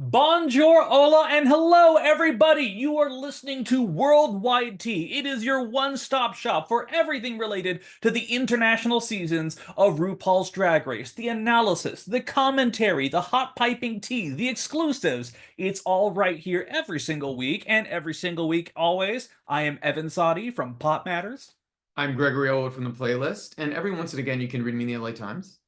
Bonjour, hola, and hello, everybody! You are listening to Worldwide Tea. It is your one-stop shop for everything related to the international seasons of RuPaul's Drag Race. The analysis, the commentary, the hot piping tea, the exclusives. It's all right here every single week, and every single week, always. I am Evan Sadi from Pop Matters. I'm Gregory from the playlist, and every once and again you can read me in the LA Times.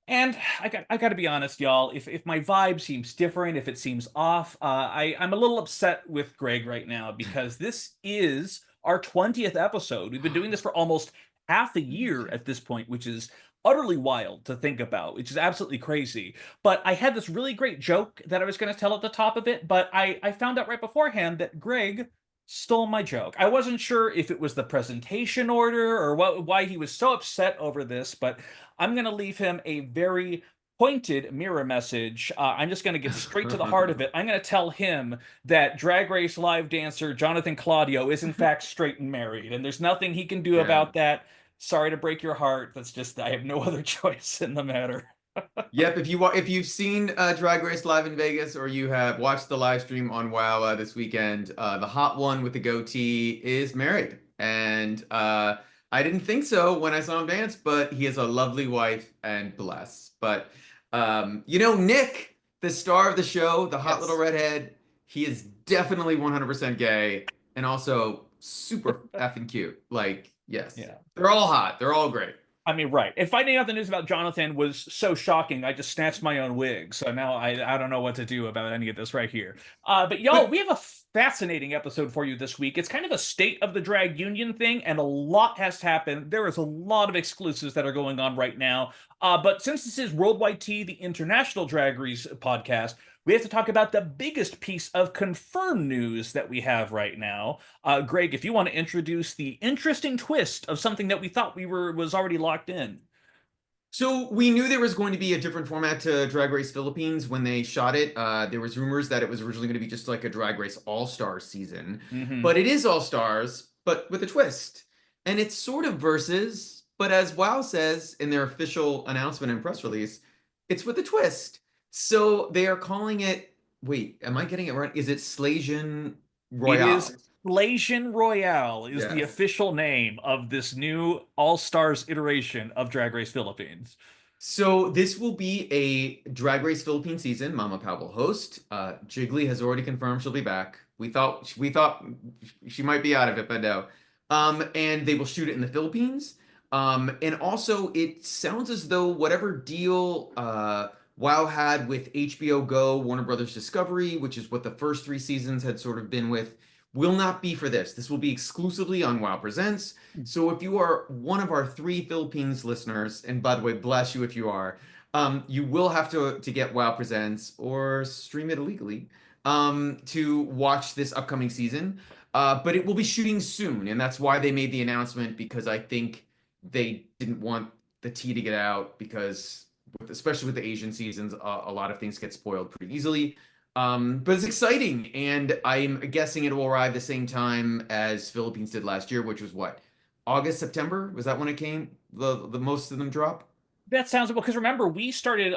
And I got to be honest, y'all. If my vibe seems different, if it seems off, I'm a little upset with Greg right now because this is our 20th episode. We've been doing this for almost half a year at this point, which is utterly wild to think about, which is absolutely crazy. But I had this really great joke that I was going to tell at the top of it, but I found out right beforehand that Greg stole my joke. I wasn't sure if it was the presentation order or why he was so upset over this, but I'm going to leave him a very pointed mirror message. I'm just going to get straight to the heart of it. I'm going to tell him that Drag Race live dancer Jonathan Claudio is in fact straight and married, and there's nothing he can do Yeah. about that. Sorry to break your heart. That's just, I have no other choice in the matter. Yep. If you've seen Drag Race live in Vegas or you have watched the live stream on WoW this weekend, the hot one with the goatee is married, and I didn't think so when I saw him dance, but he has a lovely wife and bless. But Nick, the star of the show, the hot little Yes. redhead, he is definitely 100% gay and also super effing cute. Like, yes, Yeah. they're all hot. They're all great. I mean, right. And finding out the news about Jonathan was so shocking, I just snatched my own wig. So now I don't know what to do about any of this right here. But y'all, But we have a fascinating episode for you this week. It's kind of a state of the drag union thing, and a lot has happened. There is a lot of exclusives that are going on right now. But since this is Worldwide Tea, the international drag race podcast, we have to talk about the biggest piece of confirmed news that we have right now. Greg, if you want to introduce the interesting twist of something that we thought was already locked in. So we knew there was going to be a different format to Drag Race Philippines when they shot it. There was rumors that it was originally going to be just like a Drag Race All-Stars season, Hmm. but it is All-Stars, but with a twist. And it's sort of versus, but as WoW says in their official announcement and press release, it's with a twist. So they are calling it, wait, am I getting it right? Is it Slaysian It is Royale? Slaysian Royale is the Yes. official name of this new All Stars iteration of Drag Race Philippines. So this will be a Drag Race Philippine season. Mama Pao will host. Jiggly has already confirmed she'll be back. We thought she might be out of it, but no. And they will shoot it in the Philippines. And also it sounds as though whatever deal WoW had with HBO Go, Warner Brothers Discovery, which is what the first three seasons had sort of been with, will not be for this. This will be exclusively on WoW Presents. So if you are one of our three Philippines listeners, and by the way, bless you if you are, you will have to get WoW Presents or stream it illegally to watch this upcoming season. But it will be shooting soon, and that's why they made the announcement because I think they didn't want the tea to get out because, especially with the Asian seasons, a lot of things get spoiled pretty easily. But it's exciting, and I'm guessing it will arrive the same time as Philippines did last year, which was what? August, September? Was that when it came? The most of them drop? That sounds well, because remember, we started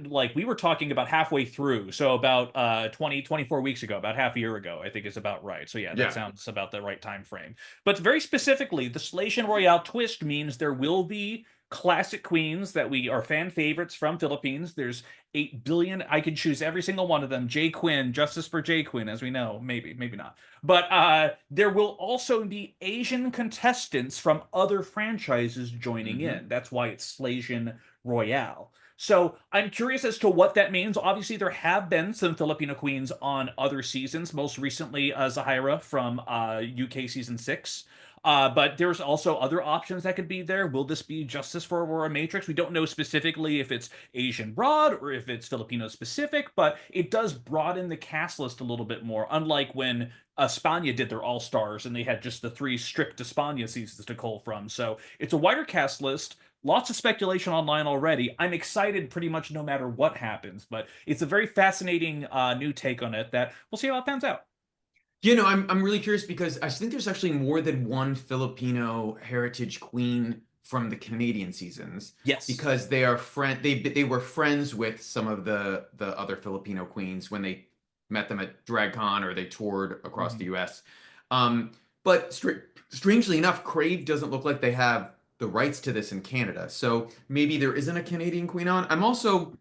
like we were talking about halfway through, so about 24 weeks ago, about half a year ago, I think is about right. So yeah, that Yeah. sounds about the right time frame. But very specifically, the Slaysian Royale twist means there will be classic queens that we are fan favorites from Philippines. There's 8 billion. I could choose every single one of them. J Quinn, justice for J Quinn, as we know. Maybe not. But there will also be Asian contestants from other franchises joining Hmm. in. That's why it's Slaysian Royale. So I'm curious as to what that means. Obviously, there have been some Filipino queens on other seasons, most recently Zahira from UK season 6. But there's also other options that could be there. Will this be Justice for Aurora Matrix? We don't know specifically if it's Asian broad or if it's Filipino specific, but it does broaden the cast list a little bit more, unlike when España did their All Stars and they had just the three strict España seasons to cull from. So it's a wider cast list. Lots of speculation online already. I'm excited pretty much no matter what happens, but it's a very fascinating new take on it that we'll see how it pans out. I'm really curious because I think there's actually more than one Filipino heritage queen from the Canadian seasons Yes. because they were friends with some of the other Filipino queens when they met them at DragCon or they toured across the US. Um, but strangely enough, Crave doesn't look like they have the rights to this in Canada. So maybe there isn't a Canadian queen on. I'm also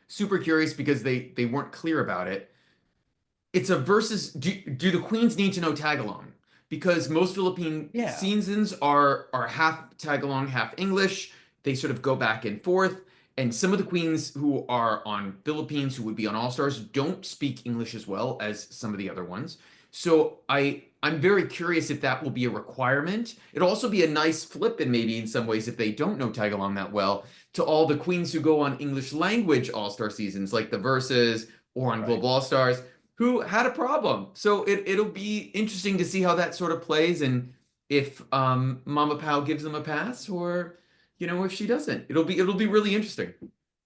super curious because they weren't clear about it. It's a versus. Do the queens need to know tag along? Because most Philippine Yeah. seasons are half tag along, half English. They sort of go back and forth. And some of the queens who are on Philippines, who would be on All Stars, don't speak English as well as some of the other ones. So I'm very curious if that will be a requirement. It'll also be a nice flip, and maybe in some ways, if they don't know tag along that well, to all the queens who go on English language All Star seasons, like the Versus or on Right. Global All Stars, who had a problem. So it'll be interesting to see how that sort of plays and if Mama Pao gives them a pass or if she doesn't. It'll be really interesting.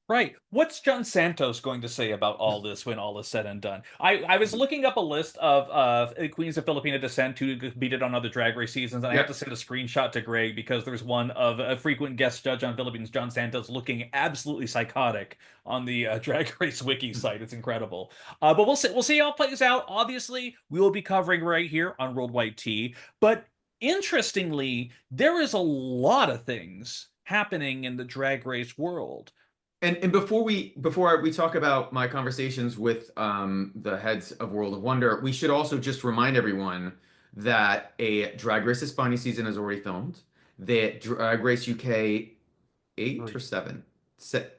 Right. What's John Santos going to say about all this when all is said and done? I was looking up a list of queens of Filipino descent who competed on other Drag Race seasons, and I have to Yep. send a screenshot to Greg because there's one of a frequent guest judge on Philippines, John Santos, looking absolutely psychotic on the Drag Race wiki site. It's incredible. But we'll see how it plays out. Obviously, we will be covering right here on Worldwide Tea. But interestingly, there is a lot of things happening in the Drag Race world. And before we talk about my conversations with the heads of World of Wonder, we should also just remind everyone that a Drag Race España season is already filmed. That Drag Race UK 8 or 7?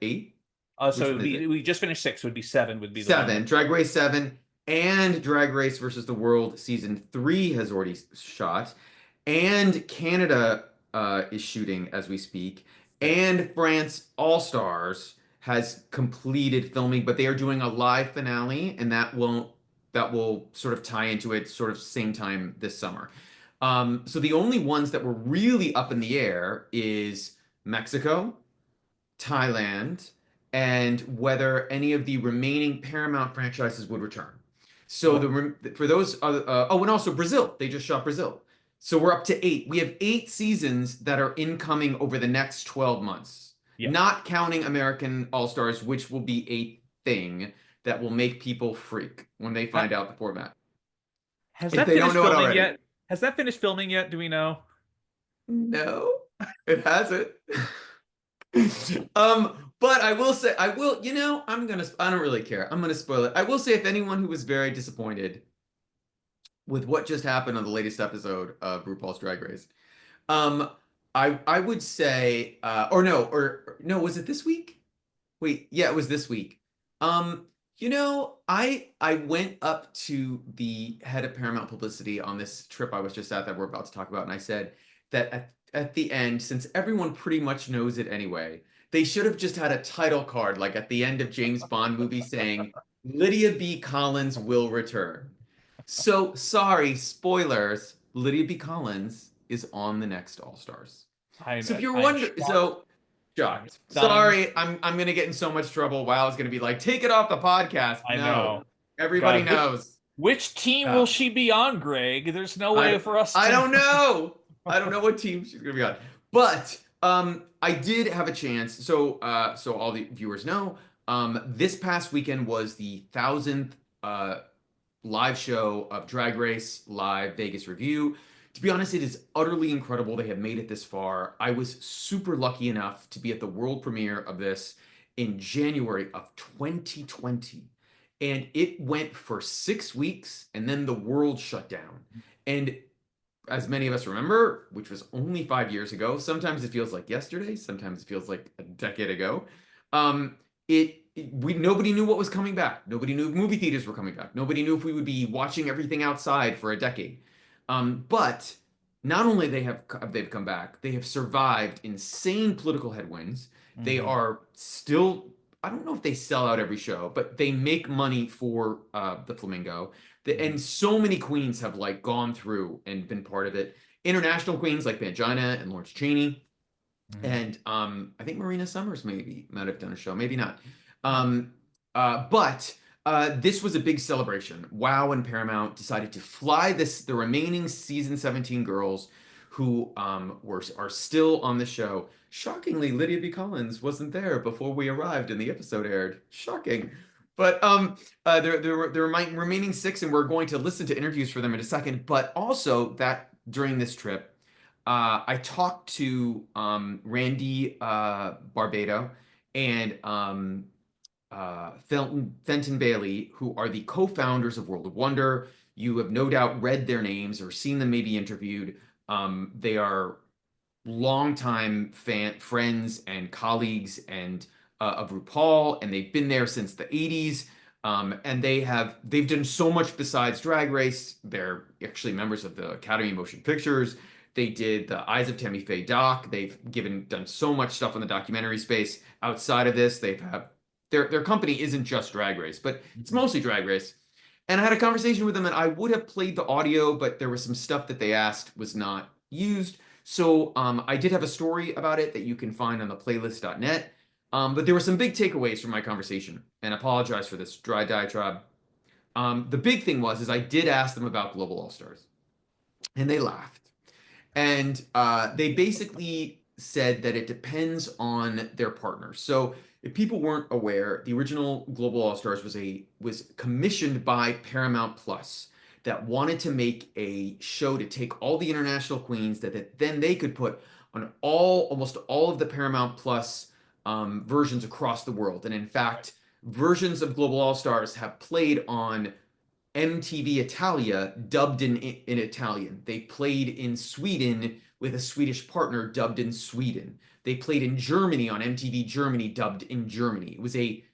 Eight? Which So it one would is be it? we just finished six. Would be seven. Would be the one that. 7. Drag Race 7 and Drag Race versus the World season 3 has already shot. And Canada is shooting as we speak. Yes. And France All Stars has completed filming, but they are doing a live finale, and that will sort of tie into it sort of same time this summer. So the only ones that were really up in the air is Mexico, Thailand, and whether any of the remaining Paramount franchises would return. So What? for those other, oh, and also Brazil, they just shot Brazil. So we're up to 8. We have 8 seasons that are incoming over the next 12 months, Yeah. not counting American All Stars, which will be a thing that will make people freak when they Ha- find out the format. has If that they don't finished know it filming already. yet? Has that finished filming yet? Do we know? No, it hasn't. But I will say, I don't really care. I'm gonna spoil it. I will say, if anyone who was very disappointed with what just happened on the latest episode of RuPaul's Drag Race, um, I would say, or no, was it this week? Wait, yeah, it was this week. I went up to the head of Paramount Publicity on this trip I was just at that we're about to talk about, and I said that at the end, since everyone pretty much knows it anyway, they should have just had a title card like at the end of James Bond movie saying Lydia B. Collins will return. So sorry, spoilers. Lydia B. Collins is on the next All Stars. So if you're I'm wondering, shocked. so I'm shocked. stunned. Sorry, I'm gonna get in so much trouble. Wow, is gonna be like, take it off the podcast. I No, know. everybody God, knows. which team will Yeah. she be on, Greg? There's no way I for us I to don't know. know. I don't know what team she's gonna be on. But I did have a chance. So all the viewers know, this past weekend was the 1,000th live show of Drag Race Live Vegas Revue. To be honest, it is utterly incredible they have made it this far. I was super lucky enough to be at the world premiere of this in January of 2020. And it went for 6 weeks, and then the world shut down. And as many of us remember, which was only 5 years ago, sometimes it feels like yesterday, sometimes it feels like a decade ago. Um, we nobody knew what was coming back. Nobody knew if movie theaters were coming back. Nobody knew if we would be watching everything outside for a decade. But not only they've come back, they have survived insane political headwinds. They Mhm. are still, I don't know if they sell out every show, but they make money for the Flamingo. Mhm. And so many queens have like gone through and been part of it. International queens like Pangina and Lawrence Chaney, Mhm. and I think Marina Summers maybe might have done a show, maybe not. Um, but this was a big celebration. WoW and Paramount decided to fly the remaining season 17 girls who are still on the show. Shockingly, Lydia B. Collins wasn't there before we arrived and the episode aired. Shocking. But there are my remaining 6, and we're going to listen to interviews for them in a second. But also that during this trip, I talked to Randy Barbado and Fenton Bailey, who are the co-founders of World of Wonder. You have no doubt read their names or seen them maybe interviewed. They are longtime friends and colleagues and of RuPaul, and they've been there since the 80s. And they've done so much besides Drag Race. They're actually members of the Academy of Motion Pictures. They did the Eyes of Tammy Faye doc. They've done so much stuff in the documentary space. Outside of this, their company isn't just Drag Race, but it's mostly Drag Race. And I had a conversation with them, and I would have played the audio, but there was some stuff that they asked was not used. So I did have a story about it that you can find on the playlist.net. But there were some big takeaways from my conversation, and I apologize for this dry diatribe. The big thing is I did ask them about Global All Stars, and they laughed. And they basically said that it depends on their partner. So if people weren't aware, the original Global All Stars was commissioned by Paramount Plus that wanted to make a show to take all the international queens that then they could put on almost all of the Paramount Plus versions across the world. And in fact, versions of Global All Stars have played on MTV Italia dubbed in Italian. They played in Sweden with a Swedish partner dubbed in Sweden. They played in Germany on MTV Germany dubbed in Germany. It was a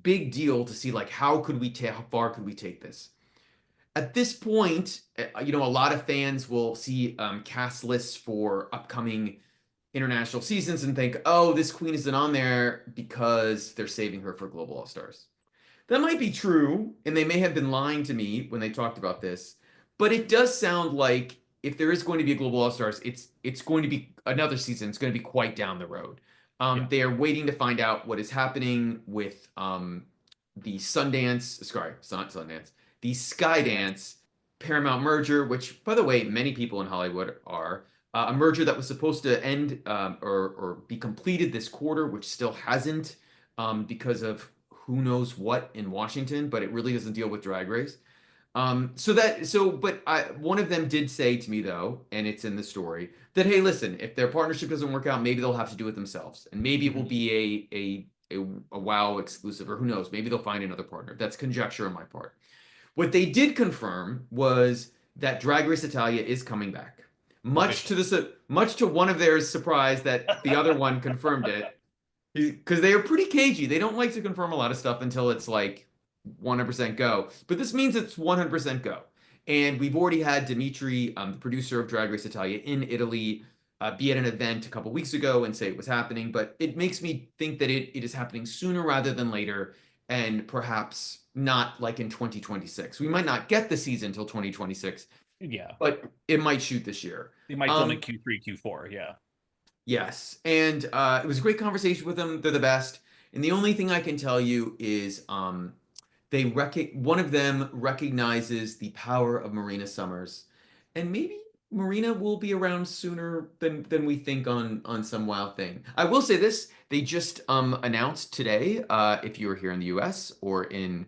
big deal to see like how far could we take this. At this point, a lot of fans will see cast lists for upcoming international seasons and think, oh, this queen isn't on there because they're saving her for Global All Stars. That might be true, and they may have been lying to me when they talked about this, but it does sound like if there is going to be a Global All Stars, it's going to be another season. It's going to be quite down the road. They are waiting to find out what is happening with the the Skydance Paramount merger, which, by the way, many people in Hollywood are. A merger that was supposed to end or be completed this quarter, which still hasn't because of who knows what in Washington, but it really doesn't deal with Drag Race. One of them did say to me though, and it's in the story, that hey, listen, if their partnership doesn't work out, maybe they'll have to do it themselves, and maybe it will be a WoW exclusive, or who knows, maybe they'll find another partner. That's conjecture on my part. What they did confirm was that Drag Race Italia is coming back, much to one of theirs surprise that the other one confirmed it. Because they are pretty cagey. They don't like to confirm a lot of stuff until it's like 100% go. But this means it's 100% go. And we've already had Dimitri, the producer of Drag Race Italia in Italy, be at an event a couple weeks ago and say it was happening. But it makes me think that it is happening sooner rather than later, and perhaps not like in 2026. We might not get the season until 2026. Yeah. But it might shoot this year. They might film in Q3, Q4, yeah. Yes, and it was a great conversation with them. They're the best. And the only thing I can tell you is one of them recognizes the power of Marina Summers, and maybe Marina will be around sooner than we think on some wild thing. I will say this: they just announced today, if you are here in the U.S. or in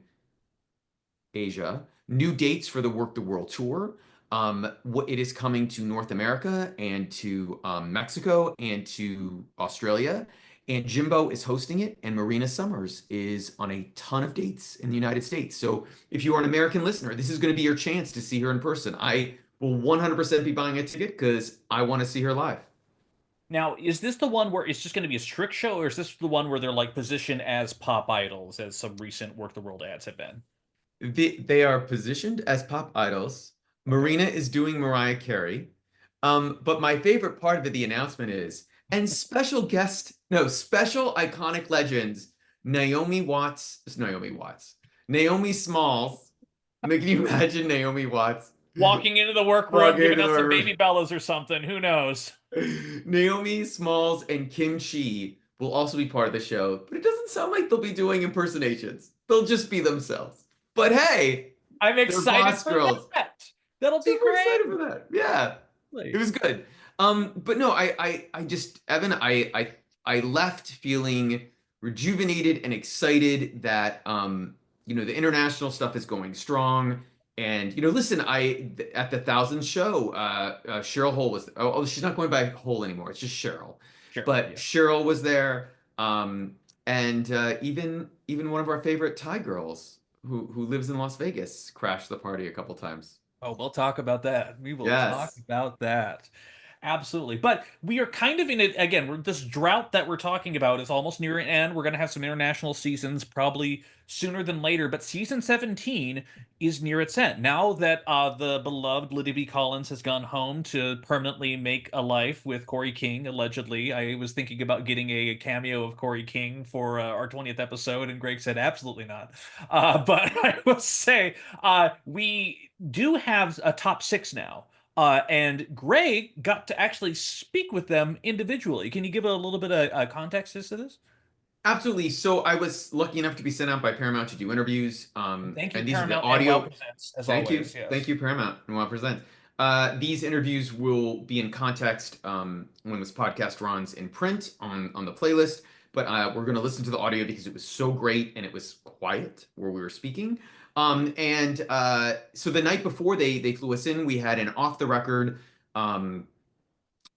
Asia, new dates for the Work the World tour. It is coming to North America and to Mexico and to Australia, and Jimbo is hosting it, and Marina Summers is on a ton of dates in the United States. So if you are an American listener, this is going to be your chance to see her in person. I will 100% be buying a ticket because I want to see her live. Now, is this the one where it's just going to be a strict show, or is this the one where they're like positioned as pop idols, as some recent Work the World ads have been? They are positioned as pop idols. Marina is doing Mariah Carey. But my favorite part of the announcement is, and special iconic legends, Naomi Smalls. Can you imagine Naomi Watts? Walking into the workroom, giving us some baby bellas or something. Who knows? Naomi Smalls and Kim Chi will also be part of the show, but it doesn't sound like they'll be doing impersonations. They'll just be themselves. But hey, I'm excited for girls. that. That'll be great. Excited for that. Yeah, it was good. But no, I just, Evan, I left feeling rejuvenated and excited that, the international stuff is going strong. And, listen, at the 1,000th show, Cheryl Hole was, she's not going by Hole anymore. It's just Cheryl. Sure. But Yeah. Cheryl was there. And even one of our favorite Thai girls who lives in Las Vegas crashed the party a couple times. Oh, we'll talk about that. We will talk Yes. about that. Absolutely. But we are kind of in it again. This drought that we're talking about is almost near an end. We're going to have some international seasons probably sooner than later. But season 17 is near its end. Now that the beloved Lydia B. Collins has gone home to permanently make a life with Corey King, allegedly. I was thinking about getting a cameo of Corey King for our 20th episode, and Greg said absolutely not. But I will say we do have a top 6 now. And Greg got to actually speak with them individually. Can you give a little bit of context as to this? Absolutely. So I was lucky enough to be sent out by Paramount to do interviews. Thank you, And these are the Paramount audio. and Wow Presents, as Thank always. you. Yes. Thank you, Paramount and Wow Present. These interviews will be in context when this podcast runs in print on the playlist. But we're going to listen to the audio because it was so great and it was quiet where we were speaking. So the night before they flew us in, we had an off the record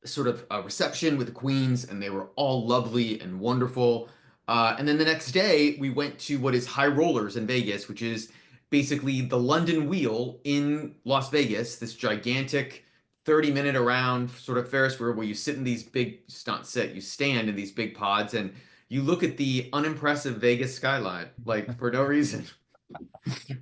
sort of a reception with the queens, and they were all lovely and wonderful. And then the next day, we went to what is High Rollers in Vegas, which is basically the London Wheel in Las Vegas, this gigantic 30-minute around sort of Ferris wheel where you sit in these big, not sit, you stand in these big pods and you look at the unimpressive Vegas skyline, like for no reason.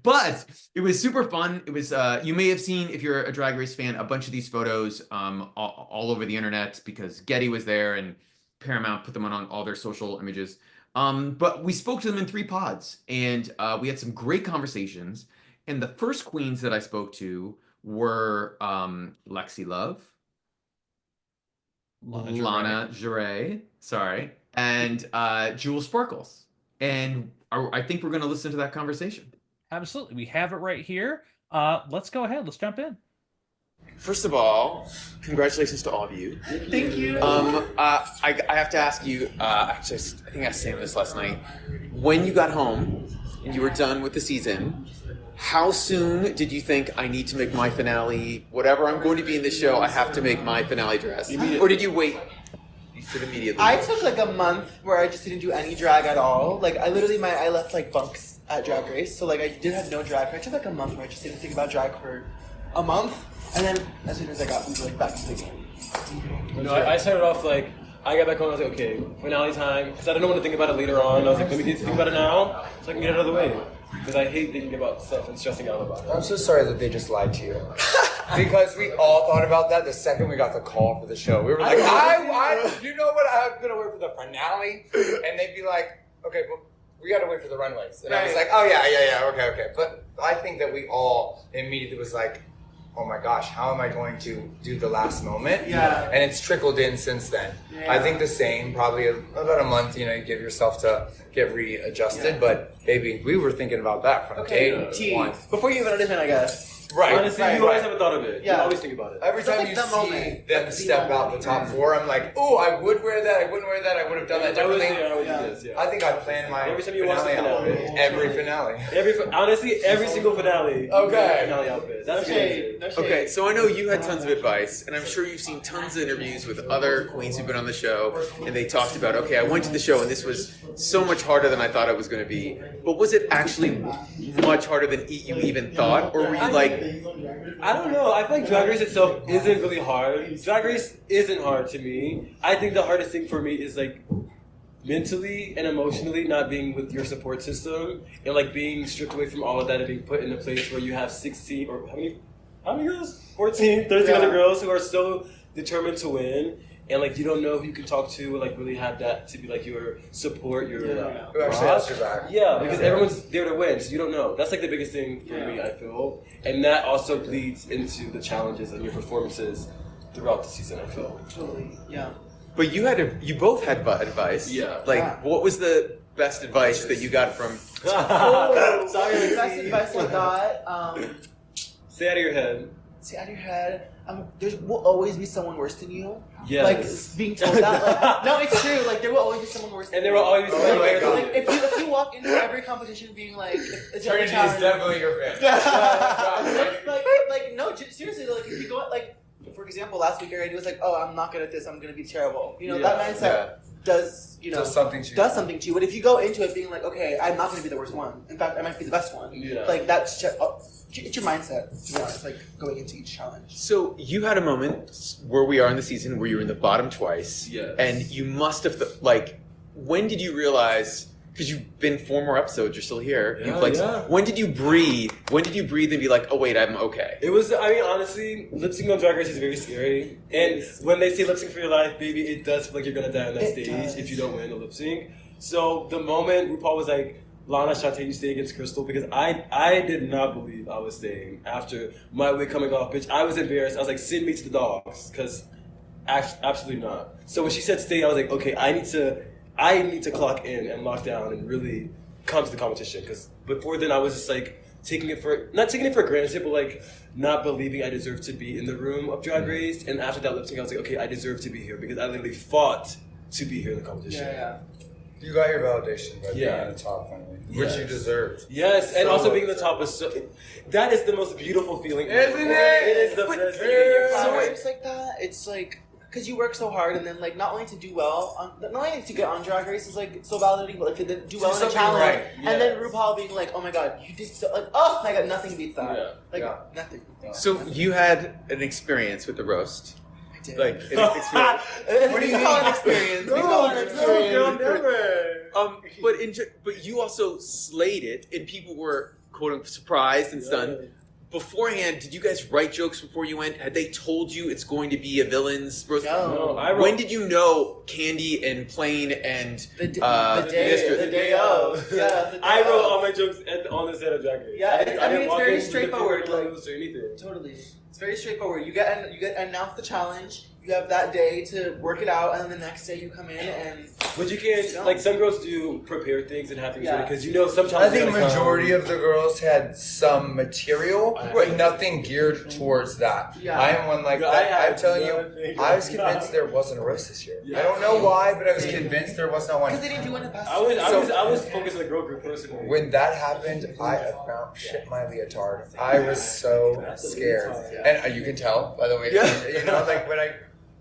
But it was super fun. It was, you may have seen, if you're a Drag Race fan, a bunch of these photos all over the internet because Getty was there and Paramount put them on all their social images. But we spoke to them in 3 pods and we had some great conversations. And the first queens that I spoke to were Lexi Love, Lana Ja'Rae, sorry, and Jewel Sparkles. And I think we're going to listen to that conversation. Absolutely. We have it right here. Let's go ahead. Let's jump in. First of all, congratulations to all of you. Thank you. I have to ask you, actually, I think I asked Sam this last night. When you got home and you were done with the season, how soon did you think I need to make my finale, whatever I'm going to be in this show, I have to make my finale dress? Or did you wait? You said immediately. I took like a month where I just didn't do any drag at all. Like I left like bunks at Drag Race, so like I did have no drag. I took like a month where I just didn't think about drag for a month, and then as soon as I got like back to the game. No, I started off like, I got back home, I was like, okay, finale time, because I didn't want to think about it later on. I was like, let me think about it now, so I can get it out of the way. Because I hate thinking about stuff and stressing out about it. I'm so sorry that they just lied to you. Because we all thought about that the second we got the call for the show. We were like, you know what? I'm going to wait for the finale. And they'd be like, okay, but we got to wait for the runways. And I was like, oh, yeah, okay. But I think that we all immediately was like, oh my gosh, how am I going to do the last moment? Yeah. And it's trickled in since then. Yeah. I think the same, probably about a month, you give yourself to get readjusted. Yeah. But baby, we were thinking about that from day one. Before you even anything, I guess. Right. Honestly, you always haven't thought of it. Yeah. You always think about it. Every time like you the see moment. them step out the top 4, I'm like, oh, I would wear that, I wouldn't wear that, I would have done that differently. I think I planned my every time you watch the finale. outfit. Every finale. Honestly, every single finale. Okay. Finale outfit. That's No shade. Okay, so I know you had tons of advice, and I'm sure you've seen tons of interviews with other queens who've been on the show, and they talked about, okay, I went to the show, and this was so much harder than I thought it was going to be. But was it actually much harder than you even thought, or were you like... I don't know. I feel like Drag Race itself isn't really hard. Drag Race isn't hard to me. I think the hardest thing for me is like mentally and emotionally not being with your support system and like being stripped away from all of that and being put in a place where you have 16 or how many girls? 14, 13 other girls who are so determined to win. And like you don't know who you can talk to, like really have that to be like your support, your Who actually has your back. yeah, because everyone's there to win, so you don't know. That's like the biggest thing for me, I feel, and that also bleeds into the challenges and your performances throughout the season. I feel. Totally. Yeah. But you both had advice. Yeah. Like, what was the best advice that you got from... Sorry, The best advice I got. Stay out of your head. stay out of your head. There will always be someone worse than you. Yes. Like being told that. Like, no, it's true. Like there will always be someone worse. And there will always be someone like, better. like if you walk into every competition being like, it's Trinity is challenge. definitely your fan. like no, seriously. Like if you go like, for example, last week already was like, oh, I'm not good at this. I'm gonna be terrible. You know that mindset does something to you. But if you go into it being like, okay, I'm not gonna be the worst one. In fact, I might be the best one. Yeah. Like that's it's your mindset. To be honest, like going into each challenge. So you had a moment where we are in the season where you were in the bottom twice. Yes. And you must have, when did you realize, because you've been 4 more episodes, you're still here. Yeah, When did you breathe? When did you breathe and be like, oh wait, I'm okay? It was, I mean, honestly, lip sync on Drag Race is very scary. And when they say lip sync for your life, baby, it does feel like you're gonna die on that stage if you don't win a lip sync. So the moment RuPaul was like, Lana Ja'Rae, you stay against Crystal, because I did not believe I was staying after my wig coming off, bitch. I was embarrassed. I was like, send me to the dogs, because absolutely not. So when she said stay, I was like, okay, I need to clock in and lock down and really come to the competition, because before then I was just like not taking it for granted, but like not believing I deserved to be in the room of Drag Race. And after that lip sync, I was like, okay, I deserve to be here, because I literally fought to be here in the competition. Yeah. You got your validation by being in the top finally, which you deserved. Yes, and So also being in the top is that is the most beautiful feeling. Isn't it? It is the best feeling. So it's like that. It's like because you work so hard, and then like not only to do well, not only to get on Drag Race is like so validating, but like to do well in a something challenge, right. and then RuPaul being like, "Oh my God, you did so!" Like, oh my God, nothing beats that. Nothing. So you had an experience with the roast. I did. Like, an experience. What do you call an experience? We call it an experience. But you also slayed it, and people were quote unquote surprised and stunned. Beforehand, did you guys write jokes before you went? Had they told you it's going to be a villain's roast? No. When did you know Candy and Plain and the day of? Yeah. I wrote all my jokes on the set of Drag Race. Yeah, I didn't it's walk very in with straightforward. the clothes or anything. Totally. It's very straightforward. You get announced the challenge. You have that day to work it out, and then the next day you come in and. But you can't, like some girls do prepare things and have things ready, because some I challenges. think majority of the girls had some material, but nothing geared towards that. Yeah. I am one like that. I'm telling you, I was convinced there wasn't a roast this year. I don't know why, but I was convinced there was not one. Because they didn't do one in the past. I was focused on the girl group personally. When that happened, I about shit my leotard. I was so scared, and you can tell by the way. You know, like when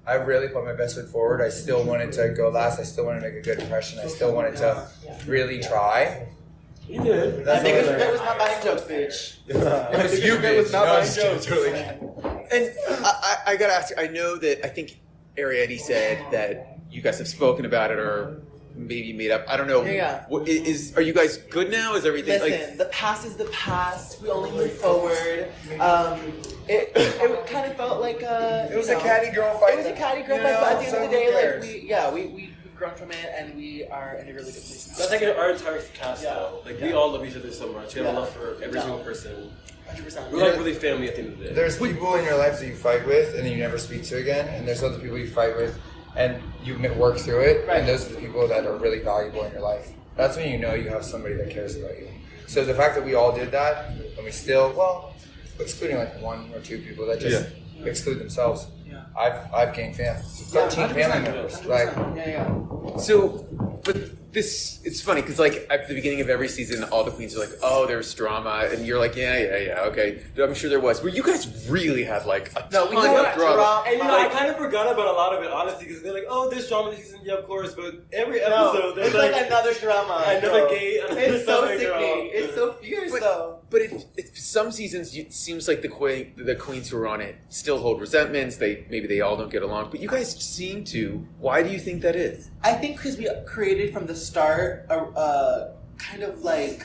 I really put my best foot forward. I still wanted to go last. I still wanted to make a good impression. I still wanted to really try. You did. I think it was not buying jokes, bitch. It was you, bitch. It was not No, buying it's jokes. totally. And I gotta ask you, I know that I think Ariadne said that you guys have spoken about it or maybe made up. I don't know. Yeah. Are you guys good now? Is everything Listen, the past is the past. We only move forward. It kind of felt like It was a catty girl fight. It was a catty girl fight, but at the end of the day, we've grown from it, and we are in a really good place now. That's like our entire cast though. Like we all love each other so much. We have a love for every single person. 100%. We're like really family at the end of the day. There's people in your life that you fight with and then you never speak to again, and there's other people you fight with and you work through it, and those are the people that are really valuable in your life. That's when you know you have somebody that cares about you. So the fact that we all did that, and we still, excluding like 1 or 2 people that just exclude themselves. Yeah. I've gained family. 13 family members. Like, So, but it's funny because like at the beginning of every season, all the queens are like, "Oh, there's drama," and you're like, "Yeah, okay." I'm sure there was. Where you guys really had like a ton of drama. And I kind of forgot about a lot of it, honestly, because they're like, "Oh, there's drama this season." Yeah, of course, but every episode there's it's like another drama. Another gay. It's so sickening. It's so fierce though. But if some seasons it seems like the queens who are on it still hold resentments. Maybe they all don't get along. But you guys seem to. Why do you think that is? I think because we created from the start a kind of like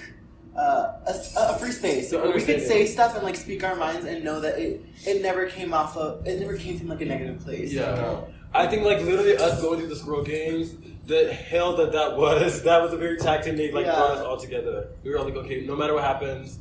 a free space where we could say stuff and like speak our minds and know that it never came from like a negative place. Yeah. I think like literally us going through the Squirrel Games, the hell that was a very tactic like brought us all together. We were all like, okay, no matter what happens,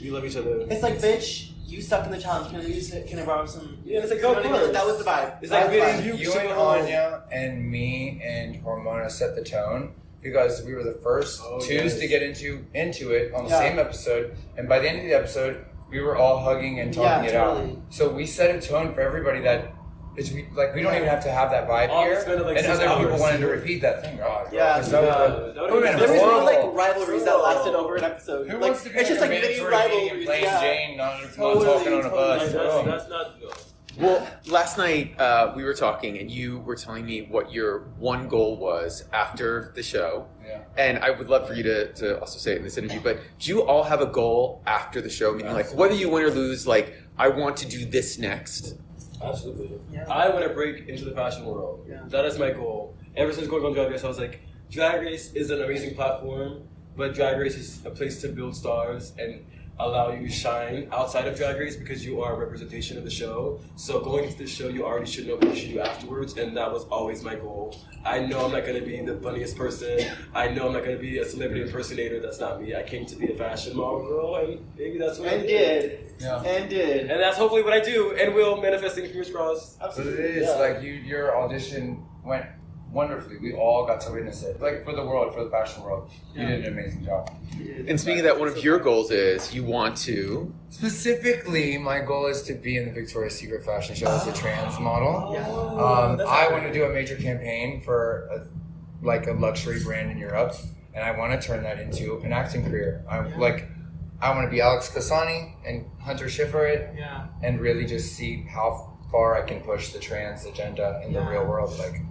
we love each other. It's like, bitch, you suck in the challenge. Can I borrow some? Yeah, it's like, you know what I mean? That was the vibe. It's like you and Onya and me and Hormona set the tone because we were the first twos to get into it on the same episode, and by the end of the episode, we were all hugging and talking it out. So we set a tone for everybody that we don't even have to have that vibe here. And other people wanted to repeat that thing. Oh, Yeah. that There was no like rivalries that lasted over an episode. Who Like, wants to be it's just like mini rivalries. and playing Yeah. Jane, not talking on a bus? That's not good. Well, last night we were talking, and you were telling me what your one goal was after the show. Yeah. And I would love for you to also say it in this interview. But do you all have a goal after the show? Meaning, like, whether you win or lose, like, I want to do this next. Absolutely. Yeah. I want to break into the fashion world. Yeah. That is my goal. Ever since going on Drag Race, I was like, Drag Race is an amazing platform, but Drag Race is a place to build stars and allow you to shine outside of Drag Race because you are a representation of the show. So going into the show, you already should know what you should do afterwards, and that was always my goal. I know I'm not going to be the funniest person. I know I'm not going to be a celebrity impersonator. That's not me. I came to be a fashion model girl, and maybe that's what I did. Yeah. And did. And that's hopefully what I do, and will manifesting fingers crossed. But it is like your audition went wonderfully. We all got to witness it. Like for the world, for the fashion world, you did an amazing job. And speaking of that, one of your goals is you want to. Specifically, my goal is to be in the Victoria's Secret fashion show as a trans model. Yeah. I want to do a major campaign for a luxury brand in Europe, and I want to turn that into an acting career. I want to be Alex Kasani and Hunter Schiffer it, and really just see how far I can push the trans agenda in the real world. Like,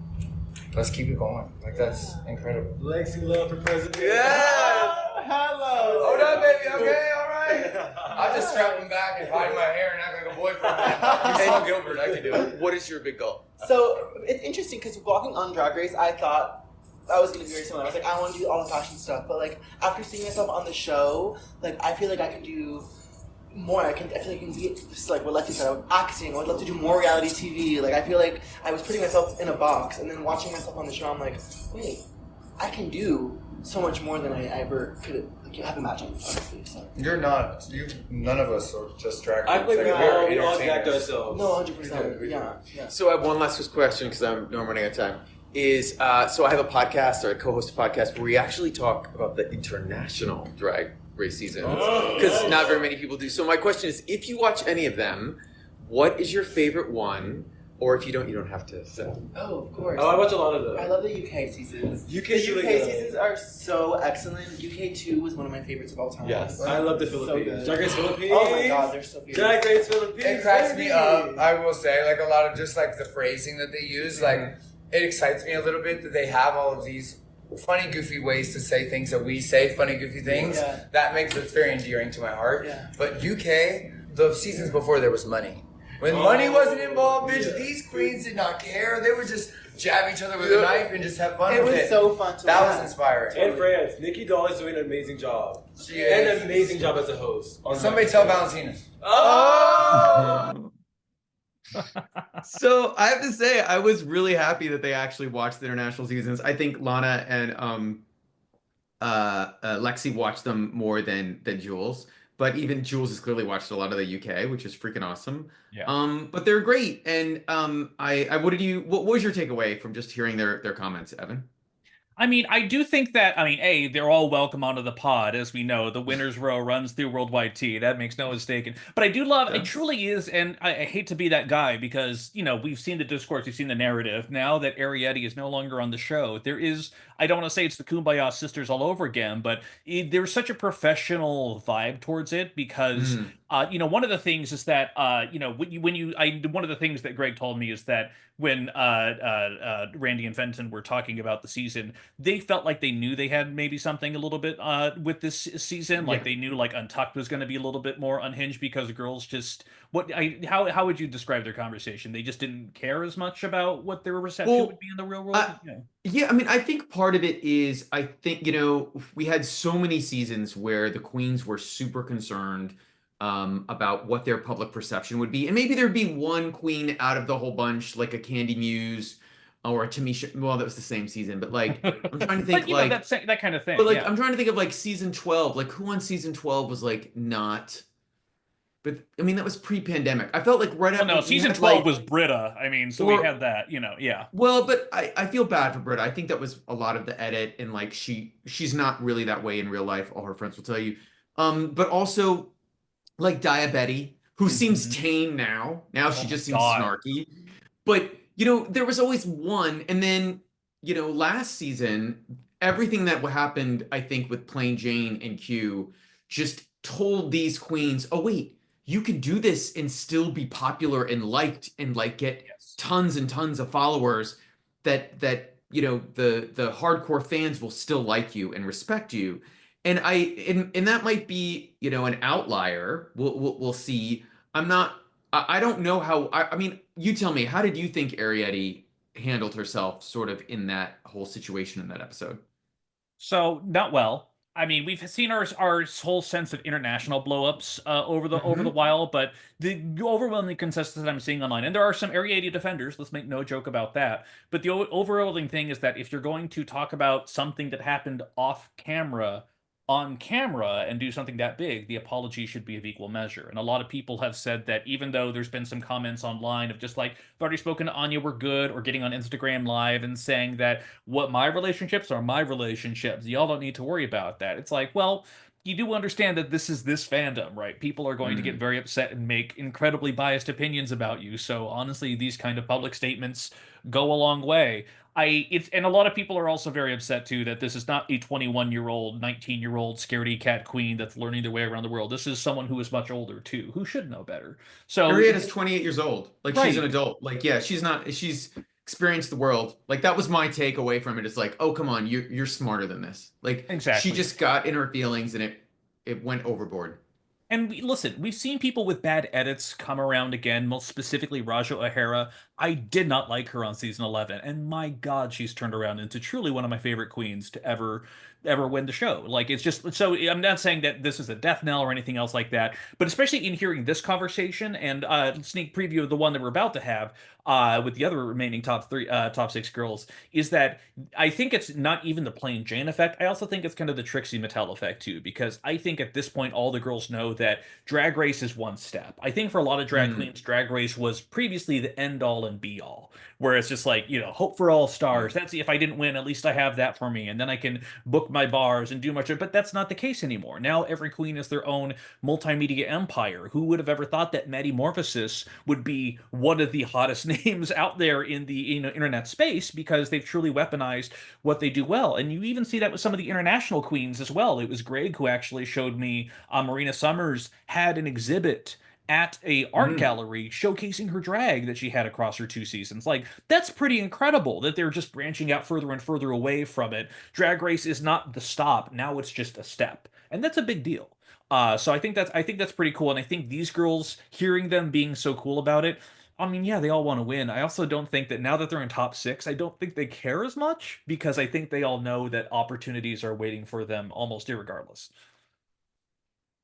let's keep it going. Like, that's incredible. Lexi Love for president. Yeah! Hello. Hold up, baby. Okay, all right. I'll just strap him back and hide my hair and act like a boyfriend. He's Saul Gilbert. I can do it. What is your big goal? So it's interesting because walking on Drag Race, I thought I was gonna be very similar. I was like, I want to do all the fashion stuff, but like after seeing myself on the show, like I feel like I can do more. I feel like I can be just like what Lexi said. Acting. I would love to do more reality TV. Like I feel like I was putting myself in a box, and then watching myself on the show, I'm like, wait, I can do so much more than I ever could have imagined. Honestly, so. You're not. None of us are just drag I queens. think Like, we all entertainers. jacked ourselves. No, 100%. Yeah. So I have one last question because I'm running out of time. So I have a podcast, or I co-host a podcast where we actually talk about the international drag race season because not very many people do. So my question is, if you watch any of them, what is your favorite one? Or if you don't have to say. Oh, of course. Oh, I watch a lot of them. I love the UK seasons. UK The really UK good. seasons are so excellent. UK 2 was one of my favorites of all time. Yes. I love the So Philippines. good. Drag Race Philippines. Oh my god, they're so beautiful. Drag Race Philippines. It cracks me baby. up. I will say, like a lot of just like the phrasing that they use, like it excites me a little bit that they have all of these funny, goofy ways to say things that we say, funny, goofy things. Yeah. That makes it very endearing to my heart. Yeah. But UK, the seasons before there was money. When money wasn't involved, bitch, these queens did not care. They would just jab each other with a knife and just have fun It with was it. so fun to That watch. was inspiring. And France. Nikki Doll is doing an amazing job. She is. An amazing job as a host. On Somebody tell Valentina. Oh! So I have to say, I was really happy that they actually watched the international seasons. I think Lana and Lexi watched them more than Jules, but even Jules has clearly watched a lot of the UK, which is freaking awesome. Yeah. But they're great. And what was your takeaway from just hearing their comments, Evan? I mean, I do think that, they're all welcome onto the pod. As we know, the winner's row runs through Worldwide Tea. That makes no mistake. But I do love, it truly is, and I hate to be that guy because, we've seen the discourse, we've seen the narrative. Now that Arietti is no longer on the show, there is, I don't want to say it's the Kumbaya sisters all over again, but there's such a professional vibe towards it because, one of the things is that, one of the things that Greg told me is that when Randy and Fenton were talking about the season, they felt like they knew they had maybe something a little bit with this season. Like they knew like Untucked was going to be a little bit more unhinged because girls just how would you describe their conversation? They just didn't care as much about what their reception would be in the real world. Yeah, I think part of it is we had so many seasons where the queens were super concerned about what their public perception would be. And maybe there'd be one queen out of the whole bunch, like a Candy Muse or a Tamisha. Well, that was the same season, but like, I'm trying to think but, that kind of thing. But like, I'm trying to think of like season 12, like who on season 12 was like not, but that was pre-pandemic. I felt like right after. No, season 12 was Britta. We had that, yeah. Well, but I feel bad for Britta. I think that was a lot of the edit, and like she's not really that way in real life. All her friends will tell you. But also, like Diabetti, who seems Mhm. tame now. Now she Oh my just seems God. snarky. But, there was always one. And then, last season, everything that happened, I think, with Plain Jane and Q just told these queens, oh, wait, you can do this and still be popular and liked and like get Yes. tons and tons of followers the hardcore fans will still like you and respect you. And that might be, an outlier. We'll see. I don't know how. I mean, you tell me. How did you think Arietti handled herself, sort of in that whole situation in that episode? So not well. I mean, we've seen our whole sense of international blowups over the Hmm. while, but the overwhelming consensus that I'm seeing online, and there are some Area 80 defenders. Let's make no joke about that. But the overwhelming thing is that if you're going to talk about something that happened off camera, on camera, and do something that big, the apology should be of equal measure. And a lot of people have said that even though there's been some comments online of just like, I've already spoken to Anya, we're good, or getting on Instagram Live and saying that what my relationships are my relationships. Y'all don't need to worry about that. It's like, well, you do understand that this is this fandom, right? People are going to get Mm. very upset and make incredibly biased opinions about you. So honestly, these kind of public statements go a long way. And a lot of people are also very upset too that this is not a 21-year-old, 19-year-old scaredy cat queen that's learning their way around the world. This is someone who is much older too, who should know better. So Arietta's 28 years old. Like, she's an right, adult. Like, yeah, she's experienced the world. Like, that was my takeaway from it. It's like, oh, come on, you're smarter than this. Like, she exactly. just got in her feelings and it went overboard. And listen, we've seen people with bad edits come around again, most specifically Raja O'Hara. I did not like her on season 11, and my God, she's turned around into truly one of my favorite queens to ever win the show. Like, it's just so I'm not saying that this is a death knell or anything else like that, but especially in hearing this conversation and sneak preview of the one that we're about to have with the other remaining top six girls, is that I think it's not even the plain Jane effect. I also think it's kind of the Trixie Mattel effect too, because I think at this point all the girls know that Drag Race is one step. I think for a lot of drag Mm. queens, Drag Race was previously the end all and be all, where it's just like, hope for all Yeah. stars. That's if I didn't win, at least I have that for me, and then I can book my bars and do much. But that's not the case anymore. Now every queen is their own multimedia empire. Who would have ever thought that Metamorphosis would be one of the hottest names out there in the internet space because they've truly weaponized what they do well. And you even see that with some of the international queens as well. It was Greg who actually showed me Marina Summers had an exhibit at a art Mm. gallery showcasing her drag that she had across her 2 seasons. Like, that's pretty incredible that they're just branching out further and further away from it. Drag Race is not the stop. Now it's just a step. And that's a big deal. So I think that's pretty cool. And I think these girls, hearing them being so cool about it, I mean, yeah, they all want to win. I also don't think that now that they're in top six, I don't think they care as much because I think they all know that opportunities are waiting for them almost irregardless.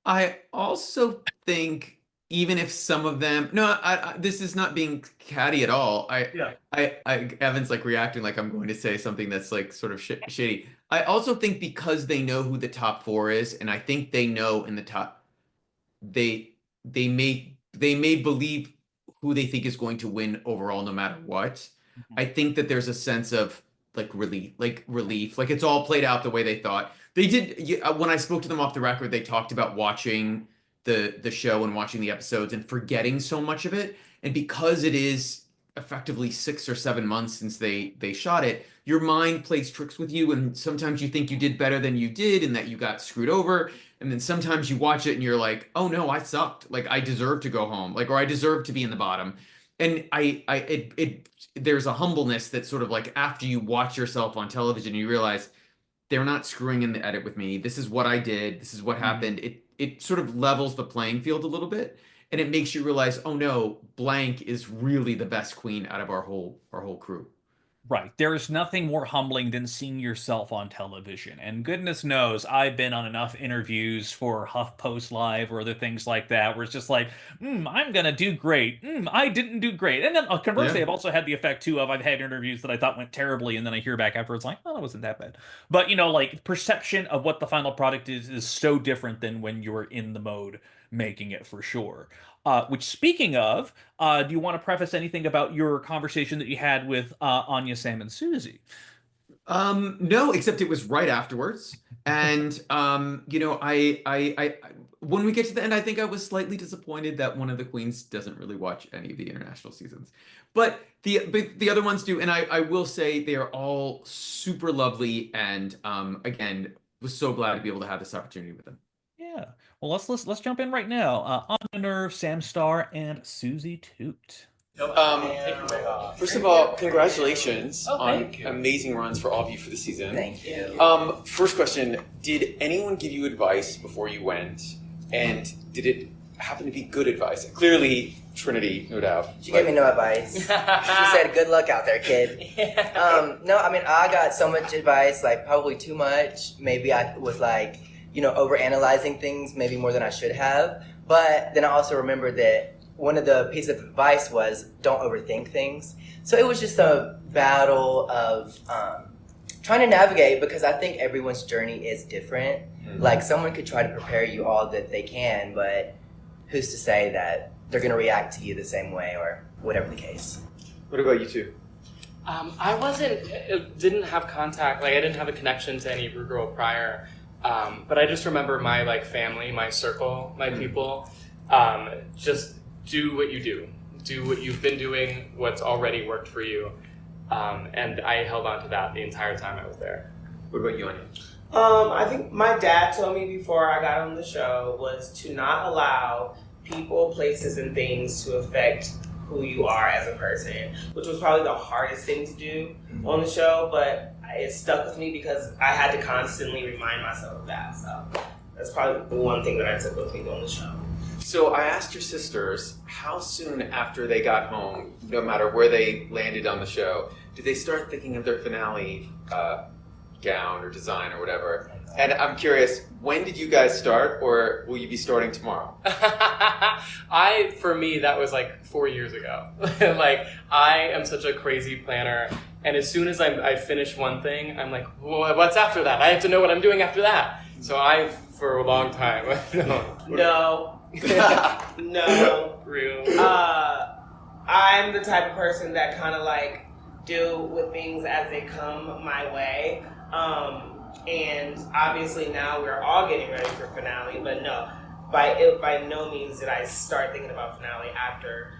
I also think, even if some of them, no, this is not being catty at all. Yeah. Evan's like reacting like I'm going to say something that's like sort of shady. I also think because they know who the top four is, and I think they know in the top, they they may believe who they think is going to win overall, no matter what. Mhm. I think that there's a sense of relief, like it's all played out the way they thought. They did. When I spoke to them off the record, they talked about watching the show and watching the episodes and forgetting so much of it. And because it is effectively 6 or 7 months since they shot it, your mind plays tricks with you, and sometimes you think you did better than you did and that you got screwed over. And then sometimes you watch it and you're like, oh no, I sucked. Like, I deserve to go home. Like, or I deserve to be in the bottom. And there's a humbleness that sort of like after you watch yourself on television, you realize they're not screwing in the edit with me. This is what I did. This is what Mhm. happened. It sort of levels the playing field a little bit, and it makes you realize, oh no, blank is really the best queen out of our whole crew. Right. There is nothing more humbling than seeing yourself on television. And goodness knows, I've been on enough interviews for HuffPost Live or other things like that, where it's just like, I'm going to do great. I didn't do great. And then conversely, Yeah. I've also had the effect too of I've had interviews that I thought went terribly. And then I hear back afterwards, like, oh, it wasn't that bad. But, like perception of what the final product is so different than when you're in the mode making it for sure. Which, speaking of, do you want to preface anything about your conversation that you had with Anya, Sam, and Suzie? No, except it was right afterwards. And I when we get to the end, I think I was slightly disappointed that one of the queens doesn't really watch any of the international seasons. But the other ones do, and I will say they are all super lovely, and again, was so glad to be able to have this opportunity with them. Yeah. Well, let's jump in right now. Onya Nurve, Sam Starr, and Suzie Toot. First of all, congratulations on thank you. amazing runs for all of you for the season. Thank you. First question, did anyone give you advice before you went? And did it happen to be good advice? Clearly, Trinity, no doubt. She gave me no advice. She said, good luck out there, kid. No, I mean, I got so much advice, like probably too much. Maybe I was like, overanalyzing things maybe more than I should have. But then I also remembered that one of the pieces of advice was don't overthink things. So it was just a battle of trying to navigate, because I think everyone's journey is different. Mm-hmm. Like someone could try to prepare you all that they can, but who's to say that they're going to react to you the same way or whatever the case. What about you two? I didn't have contact, I didn't have a connection to any Rue girl prior. But I just remember my family, my circle, my people, just do what you do. Do what you've been doing, what's already worked for you. And I held on to that the entire time I was there. What about you, Onya? I think my dad told me before I got on the show was to not allow people, places, and things to affect who you are as a person, which was probably the hardest thing to do on the show, but it stuck with me because I had to constantly remind myself of that. So that's probably the one thing that I took with me on the show. So I asked your sisters how soon after they got home, no matter where they landed on the show, did they start thinking of their finale gown or design or whatever? And I'm curious, when did you guys start, or will you be starting tomorrow? For me, that was 4 years ago. I am such a crazy planner. And as soon as I finish one thing, I'm like, well, what's after that? I have to know what I'm doing after that. So for a long time, No. No. Real. I'm the type of person that kind of deal with things as they come my way. And obviously now we're all getting ready for finale, but no, by no means did I start thinking about finale after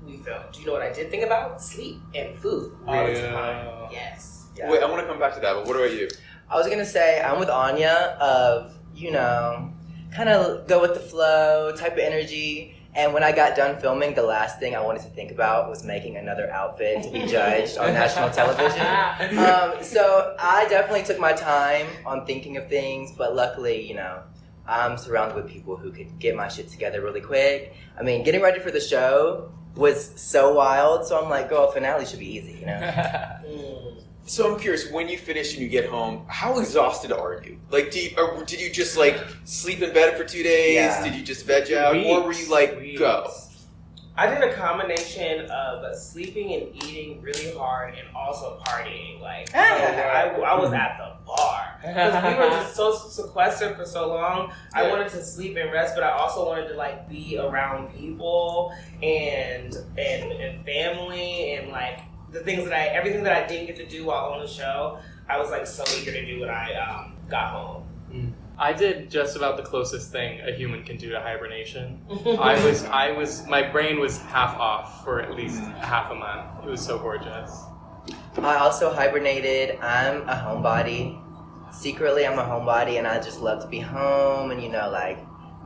we filmed. Do you know what I did think about? Sleep and food all the time. Yes. Yeah. Wait, I want to come back to that, but what about you? I was going to say, I'm with Onya of, kind of go with the flow type of energy. And when I got done filming, the last thing I wanted to think about was making another outfit to be judged on national television. So I definitely took my time on thinking of things, but luckily, I'm surrounded with people who could get my shit together really quick. I mean, getting ready for the show was so wild, so I'm like, girl, finale should be easy, So I'm curious, when you finish and you get home, how exhausted are you? Did you just sleep in bed for 2 days? Yeah. Did you just veg out? Or were you Weeks. go? I did a combination of sleeping and eating really hard and also partying. I was at the bar. Because we were just so sequestered for so long. I wanted to sleep and rest, but I also wanted to be around people and family and everything that I didn't get to do while on the show. I was so eager to do when I got home. I did just about the closest thing a human can do to hibernation. My brain was half off for at least half a month. It was so gorgeous. I also hibernated. I'm a homebody. Secretly, I'm a homebody, and I just love to be home and,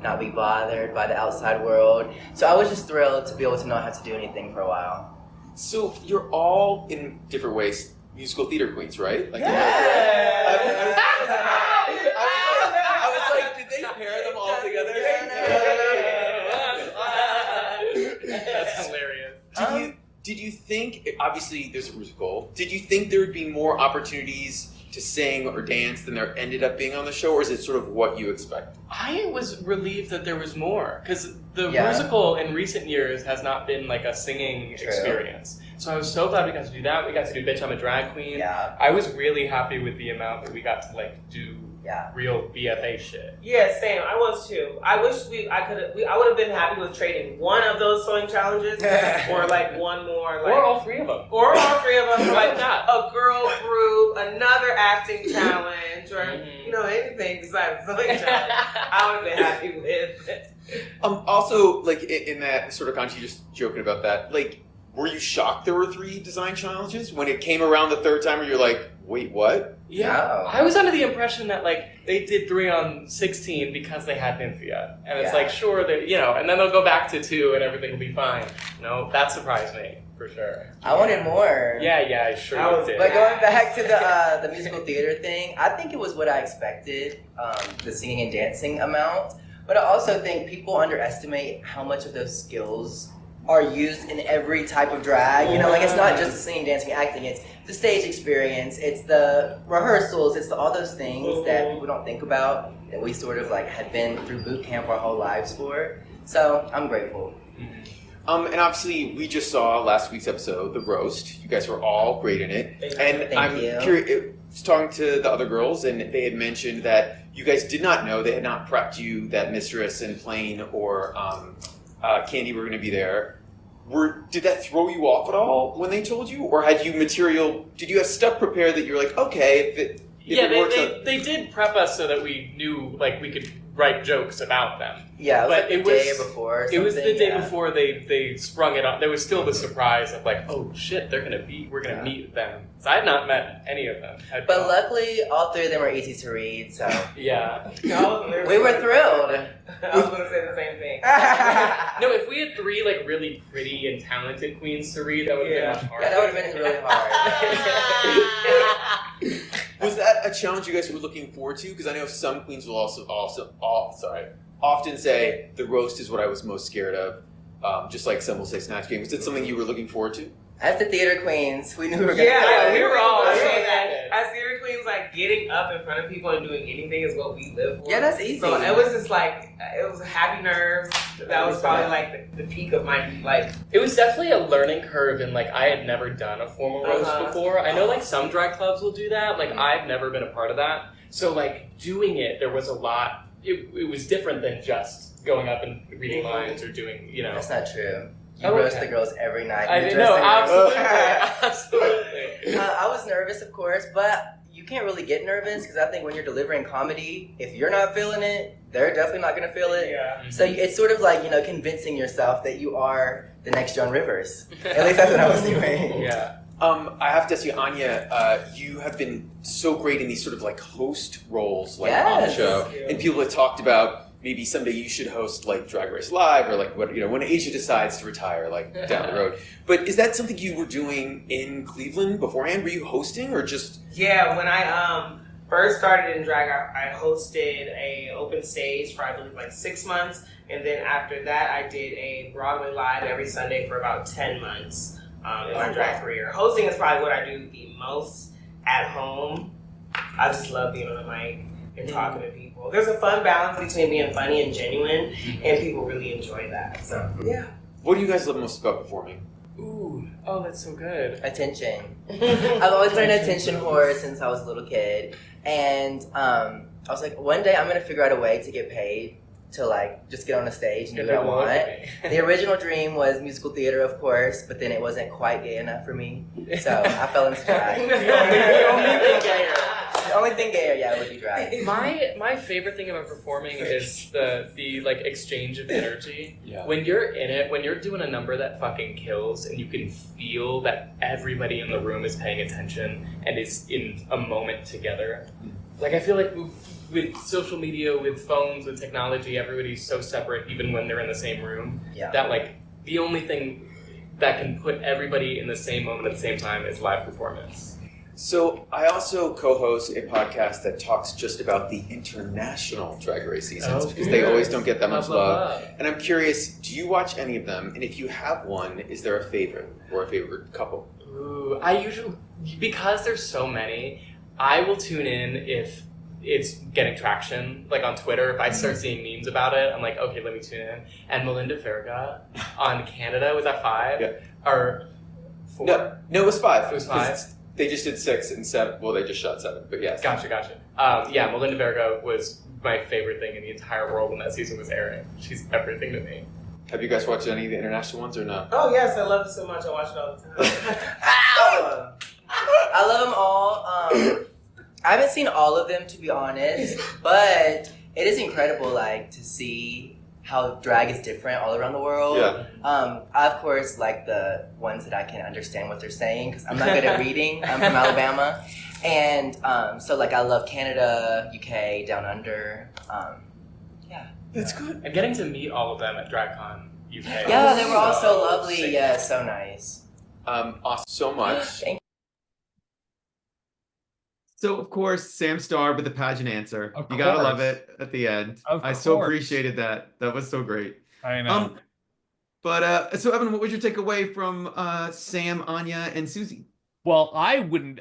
not be bothered by the outside world. So I was just thrilled to be able to not have to do anything for a while. So you're all, in different ways, musical theater queens, right? I was like, did they pair them all together? That's hilarious. Did you think, obviously there's a musical, did you think there would be more opportunities to sing or dance than there ended up being on the show, or is it sort of what you expected? I was relieved that there was more, because the musical in recent years has not been a singing experience. So I was so glad we got to do that. We got to do Bitch, I'm a Drag Queen. Yeah. I was really happy with the amount that we got to do Yeah. real BFA shit. Yeah, same. I was too. I wish I would have been happy with trading one of those sewing challenges or like one more, like, Or all three of them. or all three of them, like not? a girl group, another acting challenge, or anything besides sewing challenge. I would have been happy with. Also, like in that sort of context, you're just joking about that. Like, were you shocked there were 3 design challenges when it came around the third time? Where you're like, wait, what? Yeah, No. I was under the impression that like they did 3 on 16 because they had Nymphia, and it's Yeah. like sure they, and then they'll go back to 2 and everything will be fine. No, that surprised me for sure. I wanted more. Yeah, sure I you was- did. But going back to the musical theater thing, I think it was what I expected, the singing and dancing amount. But I also think people underestimate how much of those skills are used in every type of drag. Like it's not just the singing, dancing, acting. It's the stage experience. It's the rehearsals. It's all those things that people don't think about that we sort of like have been through boot camp our whole lives for. So I'm grateful. And obviously, we just saw last week's episode, the roast. You guys were all great in it. And Thank I'm you. curious, I was talking to the other girls, and they had mentioned that you guys did not know, they had not prepped you that Mistress and Plain or Candy were going to be there. Did that throw you off at all when they told you? Or had you did you have stuff prepared that you're like, okay, if it works out. They did prep us so that we knew like we could write jokes about them. Yeah, it was But like the it was- day before. Or It was the something, day yeah. before they sprung it on. There was still the surprise of like, oh shit, we're gonna meet them. So I had not met any of them. But luckily, all 3 of them were easy to read, so yeah. we were thrilled. I was going to say the same thing. No, if we had 3 like really pretty and talented queens to read, that would have been much harder. Yeah, that would have been really hard. Was that a challenge you guys were looking forward to? Because I know some queens will often say the roast is what I was most scared of. Just like some will say Snatch Game. Was it something you were looking forward to? As the theater queens, we knew we were gonna. Yeah, we were all saying excited. that. As theater queens, like getting up in front of people and doing anything is what we live for. Yeah, that's easy. So it was just like it was happy nerves. That was probably like the peak of my like. It was definitely a learning curve, and like I had never done a formal roast before. I know like some drag clubs will do that. Like I've never been a part of that. So like doing it, there was a lot. It was different than just going up and reading lines or doing That's not true. You Oh, roast okay. the girls every night. I in the didn't know. dressing room. Absolutely. I was nervous, of course, but you can't really get nervous because I think when you're delivering comedy, if you're not feeling it, they're definitely not going to feel it. Yeah. So it's sort of like, convincing yourself that you are the next Joan Rivers. At least that's what I was doing. Yeah. I have to ask you, Anya, you have been so great in these sort of like host roles on the Yes. show. And people have talked about maybe someday you should host like Drag Race Live or like when Asia decides to retire like down the road. But is that something you were doing in Cleveland beforehand? Were you hosting or just? Yeah, when I first started in drag, I hosted a open stage for I believe like 6 months, and then after that I did a Broadway Live every Sunday for about 10 months in my drag career. Hosting is probably what I do the most at home. I just love being on the mic and talking to people. There's a fun balance between being funny and genuine, and people really enjoy that. So yeah. What do you guys love most about performing? Ooh. Oh, that's so good. Attention. I've always been an attention whore since I was a little kid. And I was like, one day I'm going to figure out a way to get paid to like just get on a stage and do what I want. The original dream was musical theater, of course, but then it wasn't quite gay enough for me. So I fell into drag. The only thing gayer, yeah, would be drag. My favorite thing about performing is the like exchange of energy. Yeah. When you're in it, when you're doing a number that fucking kills, and you can feel that everybody in the room is paying attention and is in a moment together. Like I feel like with social media, with phones, with technology, everybody's so separate, even when they're in the same room. Yeah. That like the only thing that can put everybody in the same moment at the same time is live performance. So I also co-host a podcast that talks just about the international Drag Race seasons because they always don't get that much love. And I'm curious, do you watch any of them? And if you have one, is there a favorite or a favorite couple? Ooh, I usually, because there's so many, I will tune in if it's getting traction. Like on Twitter, if I start seeing memes about it, I'm like, okay, let me tune in. And Melinda Farragut on Canada, was that 5? Yeah. Or 4? No, it was 5. It was 5? They just did 6 and 7. Well, they just shot 7, but yes. Gotcha. Yeah, Melinda Verga was my favorite thing in the entire world when that season was airing. She's everything to me. Have you guys watched any of the international ones or no? Oh yes, I love it so much. I watch it all the time. Ow! I love them all. I haven't seen all of them, to be honest, but it is incredible, like, to see how drag is different all around the world. Yeah. I, of course, like the ones that I can understand what they're saying, because I'm not good at reading. I'm from Alabama. And so, like, I love Canada, UK, Down Under. Yeah. That's good. And getting to meet all of them at DragCon UK. Yeah, they were all so so lovely. sick. Yeah, so nice. Awesome so much. Thank So of course, Sam Starr with the pageant answer. Of You gotta course. love it at the end. Of I so course. appreciated that. That was so great. I know. But so Evan, what was your takeaway from Sam, Onya, and Suzie? Well, I wouldn't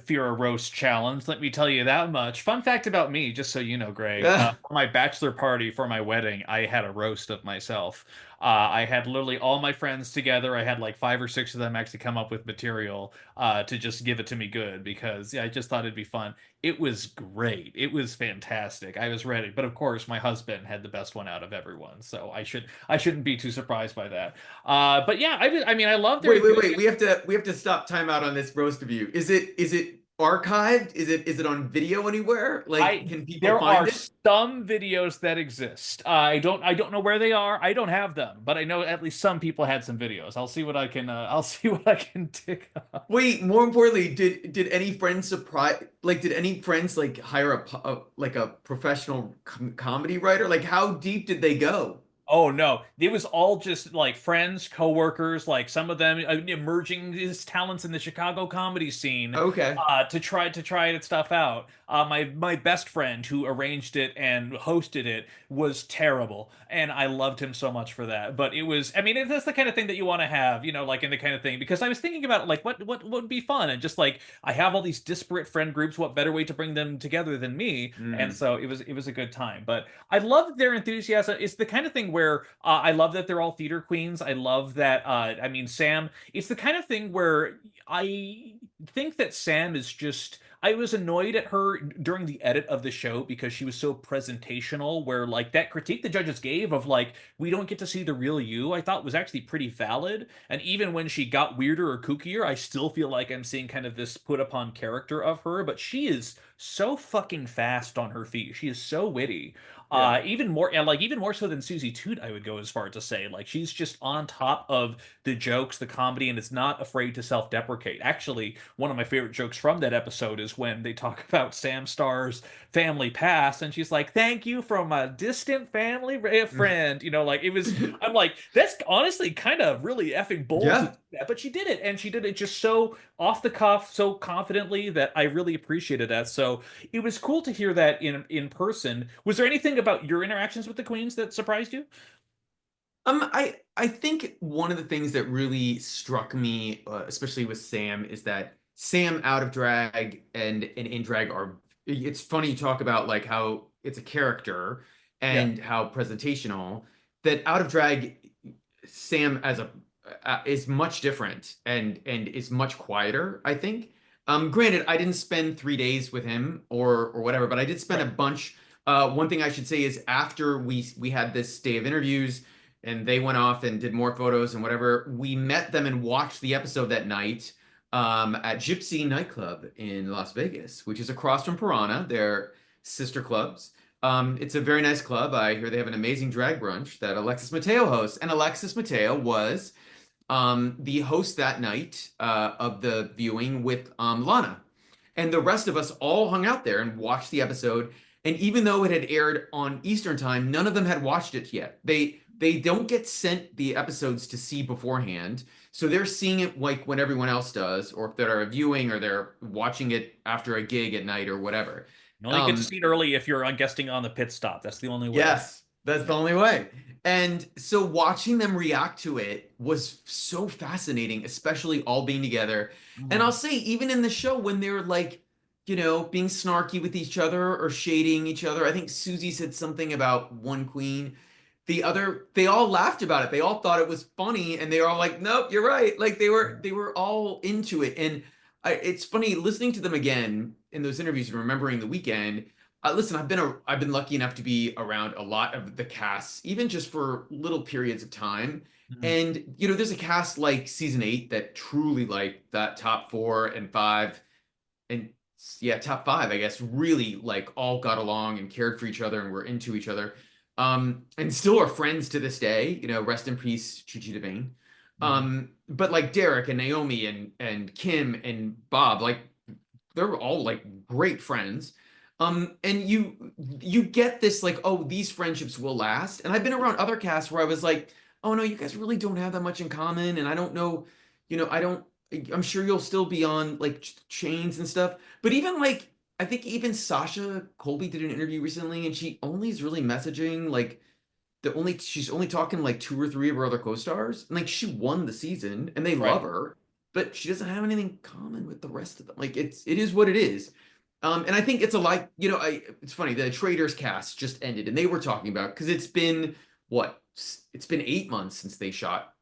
fear a roast challenge, let me tell you that much. Fun fact about me, just so you know, Greg, for my bachelor party for my wedding, I had a roast of myself. I had literally all my friends together. I had like 5 or 6 of them actually come up with material to just give it to me good because I just thought it'd be fun. It was great. It was fantastic. I was ready. But of course, my husband had the best one out of everyone, so I shouldn't be too surprised by that. But yeah, I mean, I love their Wait. We have to stop time out on this roast of you. Is it archived? Is it on video anywhere? Like, can people there find are it? some videos that exist. I don't know where they are. I don't have them, but I know at least some people had some videos. I'll see what I can dig up. Wait, more importantly, did any friends did any friends like hire a professional comedy writer? Like, how deep did they go? Oh no, it was all just like friends, coworkers, like some of them emerging as talents in the Chicago comedy scene. Okay. To try stuff out. My best friend who arranged it and hosted it was terrible, and I loved him so much for that. But it was, I mean, that's the kind of thing that you want to have, like in the kind of thing. Because I was thinking about like what would be fun, and just like I have all these disparate friend groups. What better way to bring them together than me? And so it was a good time. But I loved their enthusiasm. It's the kind of thing where I love that they're all theater queens. I love that. I mean, Sam. It's the kind of thing where I think that Sam is just. I was annoyed at her during the edit of the show because she was so presentational, where like that critique the judges gave of like, we don't get to see the real you, I thought was actually pretty valid. And even when she got weirder or kookier, I still feel like I'm seeing kind of this put upon character of her, but she is so fucking fast on her feet. She is so witty. Yeah. Even more so than Suzie Toot, I would go as far to say. Like, she's just on top of the jokes, the comedy, and is not afraid to self-deprecate. Actually, one of my favorite jokes from that episode is when they talk about Sam Starr's family past, and she's like, "Thank you from a distant family friend." Like it was. I'm like, that's honestly kind of really effing bold. Yeah. To do that, but she did it, and she did it just so off the cuff, so confidently that I really appreciated that. So it was cool to hear that in person. Was there anything about your interactions with the queens that surprised you? I think one of the things that really struck me, especially with Sam, is that Sam out of drag and in drag are. It's funny you talk about like how it's a character and how presentational. That out of drag, Sam as a is much different and is much quieter, I think. Granted, I didn't spend 3 days with him or whatever, but I did spend a bunch. One thing I should say is after we had this day of interviews and they went off and did more photos and whatever, we met them and watched the episode that night at Gypsy Nightclub in Las Vegas, which is across from Piranha. They're sister clubs. It's a very nice club. I hear they have an amazing drag brunch that Alexis Mateo hosts. And Alexis Mateo was the host that night of the viewing with Lana. And the rest of us all hung out there and watched the episode. And even though it had aired on Eastern time, none of them had watched it yet. They don't get sent the episodes to see beforehand. So they're seeing it like when everyone else does, or if they're viewing or they're watching it after a gig at night or whatever. You only get to see it early if you're guesting on the pit stop. That's the only way. Yes, that's the only way. And so watching them react to it was so fascinating, especially all being together. And I'll say, even in the show, when they're like, being snarky with each other or shading each other, I think Suzie said something about one queen. The other, they all laughed about it. They all thought it was funny, and they were all like, "Nope, you're right." Like they were all into it. And It's funny listening to them again in those interviews and remembering the weekend. Listen, I've been lucky enough to be around a lot of the casts, even just for little periods of time. And there's a cast like season 8 that truly like that top 4 and 5, and yeah, top 5, I guess, really like all got along and cared for each other and were into each other. And still are friends to this day. Rest in peace, Chichi DeVane. But like Derek and Naomi and Kim and Bob, like they're all like great friends. And you get this like, oh, these friendships will last. And I've been around other casts where I was like, oh no, you guys really don't have that much in common. And I don't know, I'm sure you'll still be on like chains and stuff. But even like, I think even Sasha Colby did an interview recently, and she only is really messaging like she's only talking like 2 or 3 of her other co-stars, and like she won the season and they love her, but she doesn't have anything in common with the rest of them. Like it is what it is. And I think it's it's funny, the Traitors cast just ended, and they were talking about, because it's been 8 months since they shot,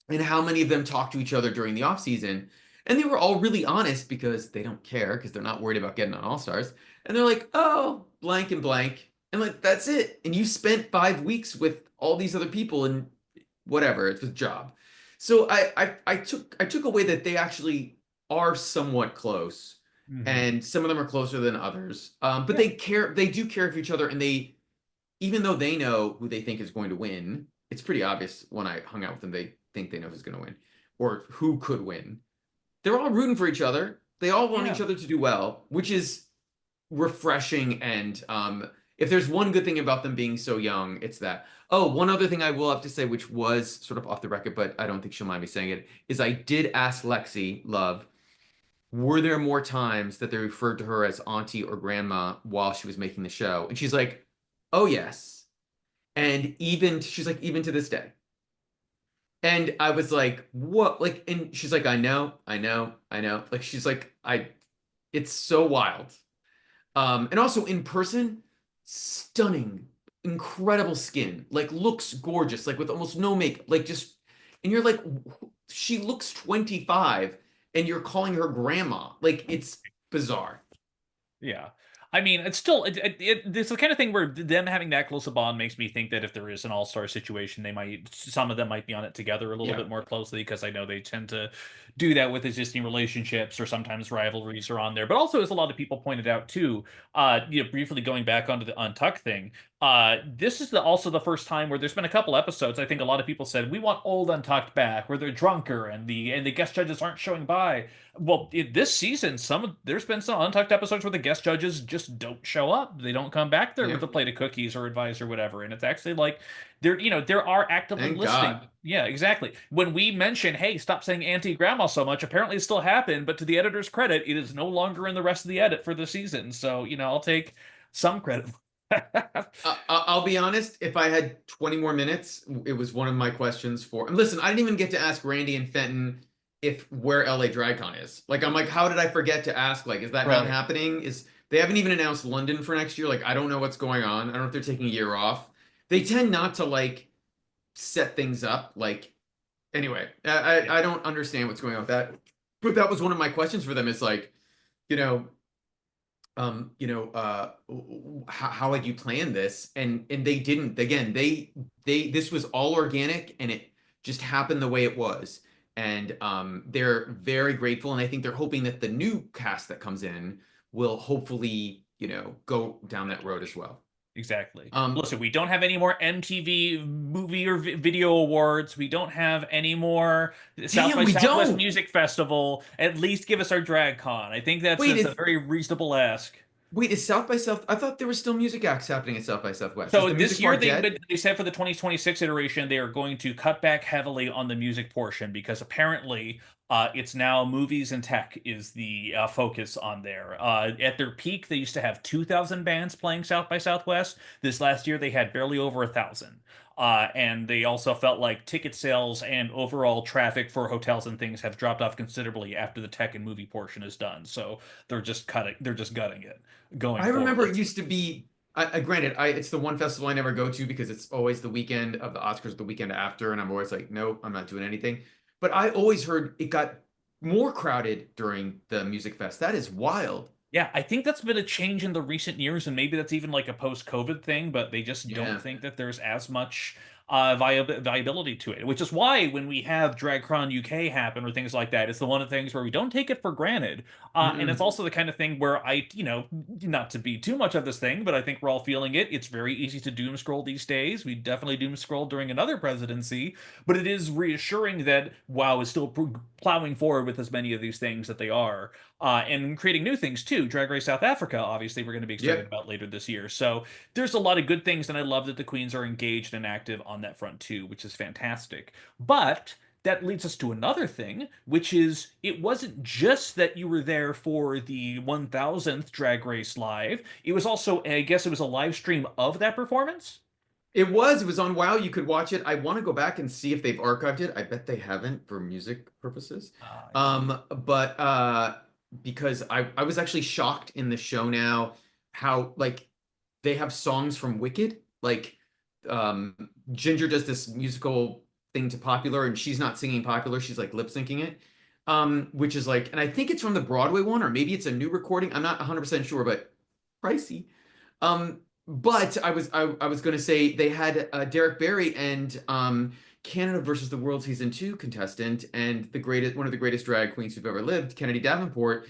and how many of them talked to each other during the off season. And they were all really honest because they don't care, because they're not worried about getting on All Stars. And they're like, oh, blank and blank. And like, that's it. And you spent 5 weeks with all these other people and whatever, it's a job. So I took away that they actually are somewhat close. And some of them are closer than others. But they do care for each other. And even though they know who they think is going to win, it's pretty obvious when I hung out with them, they think they know who's going to win or who could win. They're all rooting for each other. They all want each other to do well, which is refreshing. And if there's one good thing about them being so young, it's that. Oh, one other thing I will have to say, which was sort of off the record, but I don't think she'll mind me saying it, is I did ask Lexi Love, were there more times that they referred to her as auntie or grandma while she was making the show? And she's like, oh, yes. And she's like, even to this day. And I was like, what? Like, and she's like, I know. Like, she's like, it's so wild. And also in person, stunning, incredible skin, like looks gorgeous, like with almost no makeup, like just, and you're like, she looks 25 and you're calling her grandma. Like, it's bizarre. Yeah. I mean, it's still it's the kind of thing where them having that close a bond makes me think that if there is an all-star situation, some of them might be on it together a little bit more closely, because I know they tend to do that with existing relationships, or sometimes rivalries are on there. But also, as a lot of people pointed out too, briefly going back onto the Untuck thing, this is also the first time where there's been a couple episodes. I think a lot of people said we want old Untucked back, where they're drunker and the guest judges aren't showing by. Well, this season, there's been some Untucked episodes where the guest judges just don't show up. They don't come back there with a plate of cookies or advice or whatever. And it's actually like there are actively Thank listening. God. Yeah, exactly. When we mention, hey, stop saying auntie grandma so much, apparently it still happened, but to the editor's credit, it is no longer in the rest of the edit for the season. So, I'll take some credit. I'll be honest, if I had 20 more minutes, it was one of my questions and listen, I didn't even get to ask Randy and Fenton where LA DragCon is. Like, I'm like, how did I forget to ask? Like, is that not happening? They haven't even announced London for next year. Like, I don't know what's going on. I don't know if they're taking a year off. They tend not to like set things up. Like, anyway, I don't understand what's going on with that. But that was one of my questions for them. Is like, how had you planned this? And they didn't. Again, this was all organic, and it just happened the way it was. And they're very grateful, and I think they're hoping that the new cast that comes in will hopefully, go down that road as well. Exactly. Listen, we don't have any more MTV movie or video awards. We don't have any more South by Southwest Music Festival. At least give us our DragCon. I think that's a very reasonable ask. Wait, is South by South? I thought there were still music acts happening at South by Southwest. So this year they said for the 2026 iteration they are going to cut back heavily on the music portion, because apparently it's now movies and tech is the focus on there. At their peak, they used to have 2,000 bands playing South by Southwest. This last year, they had barely over 1,000. And they also felt like ticket sales and overall traffic for hotels and things have dropped off considerably after the tech and movie portion is done. So they're just gutting it. I remember it used to be. Granted, it's the one festival I never go to because it's always the weekend of the Oscars, the weekend after, and I'm always like, nope, I'm not doing anything. But I always heard it got more crowded during the music fest. That is wild. Yeah, I think that's been a change in the recent years, and maybe that's even like a post-COVID thing, but they just Yeah. don't think that there's as much viability to it, which is why when we have DragCon UK happen or things like that, it's the one of the things where we don't take it for granted. And it's also the kind of thing where not to be too much of this thing, but I think we're all feeling it. It's very easy to doom scroll these days. We definitely doom scroll during another presidency, but it is reassuring that WoW is still plowing forward with as many of these things that they are. And creating new things too. Drag Race South Africa, obviously, we're going to be excited about later this year. So there's a lot of good things, and I love that the queens are engaged and active on that front too, which is fantastic. But that leads us to another thing, which is it wasn't just that you were there for the 1000th Drag Race Live. It was also, I guess, it was a live stream of that performance. It was on WoW. You could watch it. I want to go back and see if they've archived it. I bet they haven't for music purposes. Because I was actually shocked in the show now how like they have songs from Wicked. Like Ginger does this musical thing to Popular, and she's not singing Popular, she's like lip syncing it. Which is like, and I think it's from the Broadway one, or maybe it's a new recording. I'm not 100% sure, but pricey. But I was going to say they had Derek Barry and Canada versus the World Season 2 contestant and one of the greatest drag queens who've ever lived, Kennedy Davenport,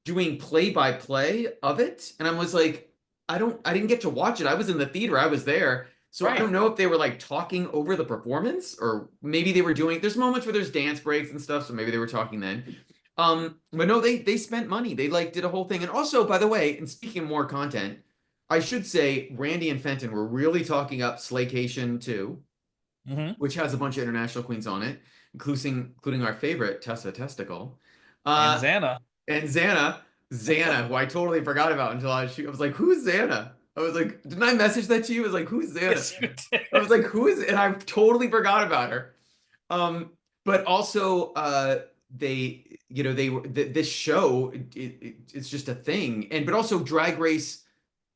doing play-by-play of it. And I was like, I didn't get to watch it. I was in the theater. I was there. So I don't know if they were like talking over the performance, or maybe they were there's moments where there's dance breaks and stuff. So maybe they were talking then. But no, they spent money. They like did a whole thing. And also, by the way, and speaking of more content, I should say Randy and Fenton were really talking up Slaycation 2, which has a bunch of international queens on it, including our favorite Tessa Testicle. And Xana. And Xana, who I totally forgot about until I was like, who's Xana? I was like, didn't I message that to you? I was like, who's Xana? Yes, you did. I was like, who is it? And I totally forgot about her. But also, this show, it's just a thing. But also Drag Race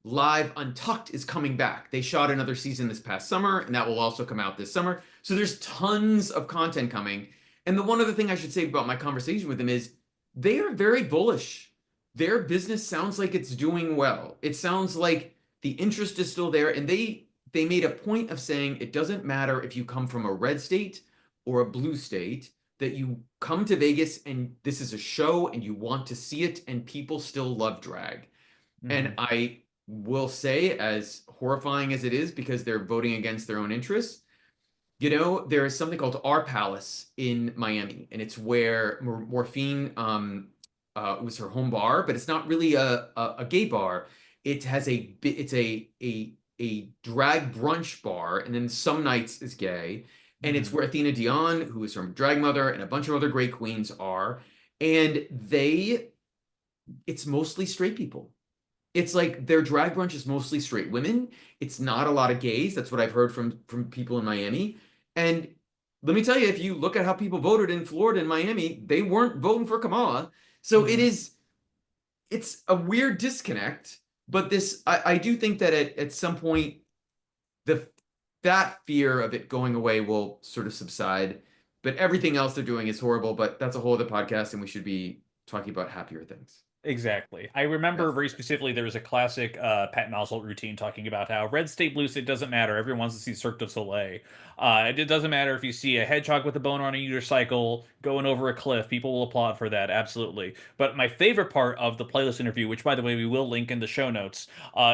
Live Untucked is coming back. They shot another season this past summer, and that will also come out this summer. So there's tons of content coming. And the one other thing I should say about my conversation with them is they are very bullish. Their business sounds like it's doing well. It sounds like the interest is still there. And they made a point of saying it doesn't matter if you come from a red state or a blue state, that you come to Vegas and this is a show and you want to see it, and people still love drag. And I will say, as horrifying as it is because they're voting against their own interests, there is something called Our Palace in Miami, and it's where Morphine was her home bar, but it's not really a gay bar. It has it's a drag brunch bar, and then some nights is gay, and it's where Athena Dion, who is from Drag Mother, and a bunch of other great queens are, and it's mostly straight people. It's like their drag brunch is mostly straight women. It's not a lot of gays. That's what I've heard from people in Miami. And let me tell you, if you look at how people voted in Florida and Miami, they weren't voting for Kamala. So it's a weird disconnect. But I do think that at some point, that fear of it going away will sort of subside. But everything else they're doing is horrible. But that's a whole other podcast, and we should be talking about happier things. Exactly. I remember very specifically there was a classic Pat Oswalt routine talking about how red state, blue state doesn't matter. Everyone wants to see Cirque du Soleil. It doesn't matter if you see a hedgehog with a boner on a unicycle going over a cliff. People will applaud for that. Absolutely. But my favorite part of the playlist interview, which by the way we will link in the show notes,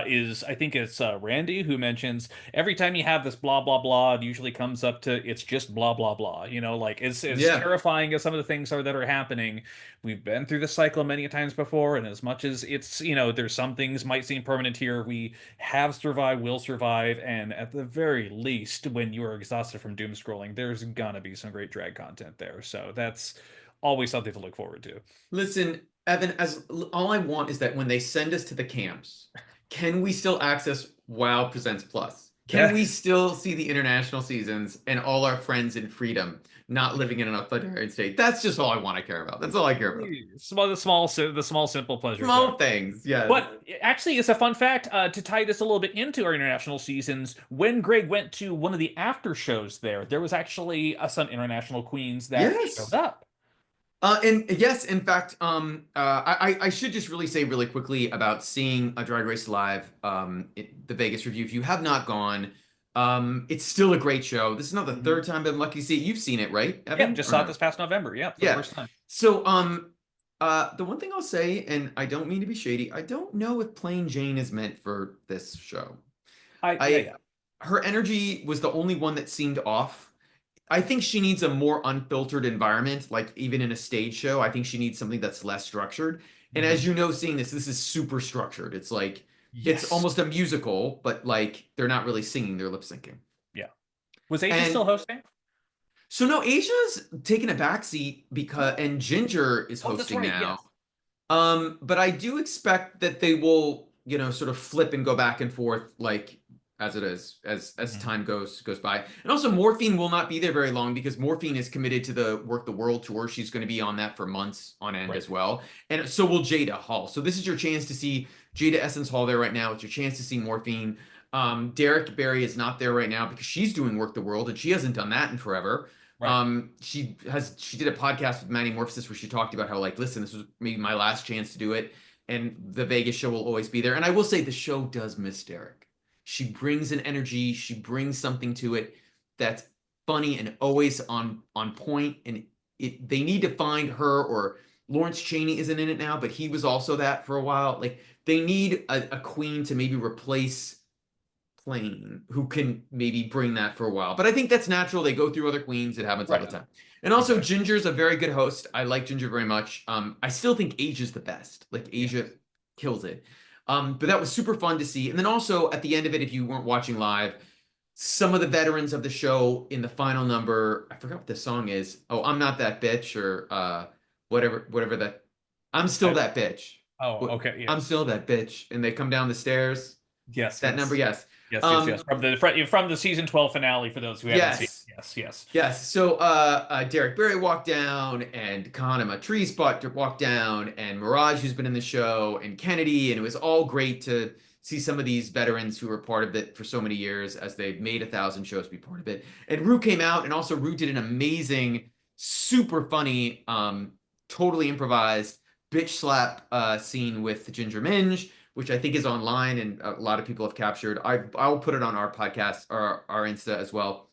is I think it's Randy who mentions every time you have this blah blah blah, it usually comes up to it's just blah blah blah. Like it's terrifying as some of the things that are happening. We've been through this cycle many times before, and as much as it's, there's some things might seem permanent here, we have survived, will survive, and at the very least, when you are exhausted from doom scrolling, there's gonna be some great drag content there. So that's always something to look forward to. Listen, Evan, all I want is that when they send us to the camps, can we still access WoW Presents Plus? Can we still see the international seasons and all our friends in freedom, not living in an authoritarian state? That's just all I want to care about. That's all I care about. The small simple pleasures. Small things, yeah. But actually, it's a fun fact to tie this a little bit into our international seasons. When Greg went to one of the after shows there was actually some international queens that showed up. And yes, in fact, I should just really say really quickly about seeing a Drag Race Live, the Vegas review. If you have not gone, it's still a great show. This is not the third time I'm lucky to see it. You've seen it, right, Evan? Yeah, just saw it this past November. Yeah, for the first time. So, the one thing I'll say, and I don't mean to be shady, I don't know if Plain Jane is meant for this show. Her energy was the only one that seemed off. I think she needs a more unfiltered environment, like even in a stage show. I think she needs something that's less structured. And as you know, seeing this is super structured. It's like, it's almost a musical, but like they're not really singing, they're lip syncing. Yeah. Was Asia still hosting? So no, Asia's taking a backseat and Ginger is hosting now. Yes. But I do expect that they will, sort of flip and go back and forth, like as it is, as time goes by. And also Morphine will not be there very long because Morphine is committed to the Work the World tour. She's going to be on that for months on end as well. And so will Jada Hall. So this is your chance to see Jada Essence Hall there right now. It's your chance to see Morphine. Derek Barry is not there right now because she's doing Work the World and she hasn't done that in forever. Right. She did a podcast with Manny Morphosis where she talked about how, like, listen, this was maybe my last chance to do it. And the Vegas show will always be there. And I will say the show does miss Derek. She brings an energy. She brings something to it that's funny and always on point. And they need to find her, or Lawrence Chaney isn't in it now, but he was also that for a while. Like, they need a queen to maybe replace Plain, who can maybe bring that for a while. But I think that's natural. They go through other queens. It happens all the time. And also Ginger's a very good host. I like Ginger very much. I still think Asia's the best. Like, Asia kills it. But that was super fun to see. And then also at the end of it, if you weren't watching live, some of the veterans of the show in the final number, I forgot what the song is. Oh, I'm Not That Bitch, or whatever that. I'm Still That Bitch. Oh, okay. Yeah. I'm Still That Bitch. And they come down the stairs. Yes. That number, yes. Yes. From the season 12 finale, for those who haven't seen. Yes. So Derek Barry walked down, and Kahana Matrice walked down, and Mirage, who's been in the show, and Kennedy, and it was all great to see some of these veterans who were part of it for so many years, as they've made 1,000 shows be part of it. And Rue came out, and also Rue did an amazing, super funny, totally improvised bitch slap scene with Ginger Minge, which I think is online and a lot of people have captured. I'll put it on our podcast or our Insta as well.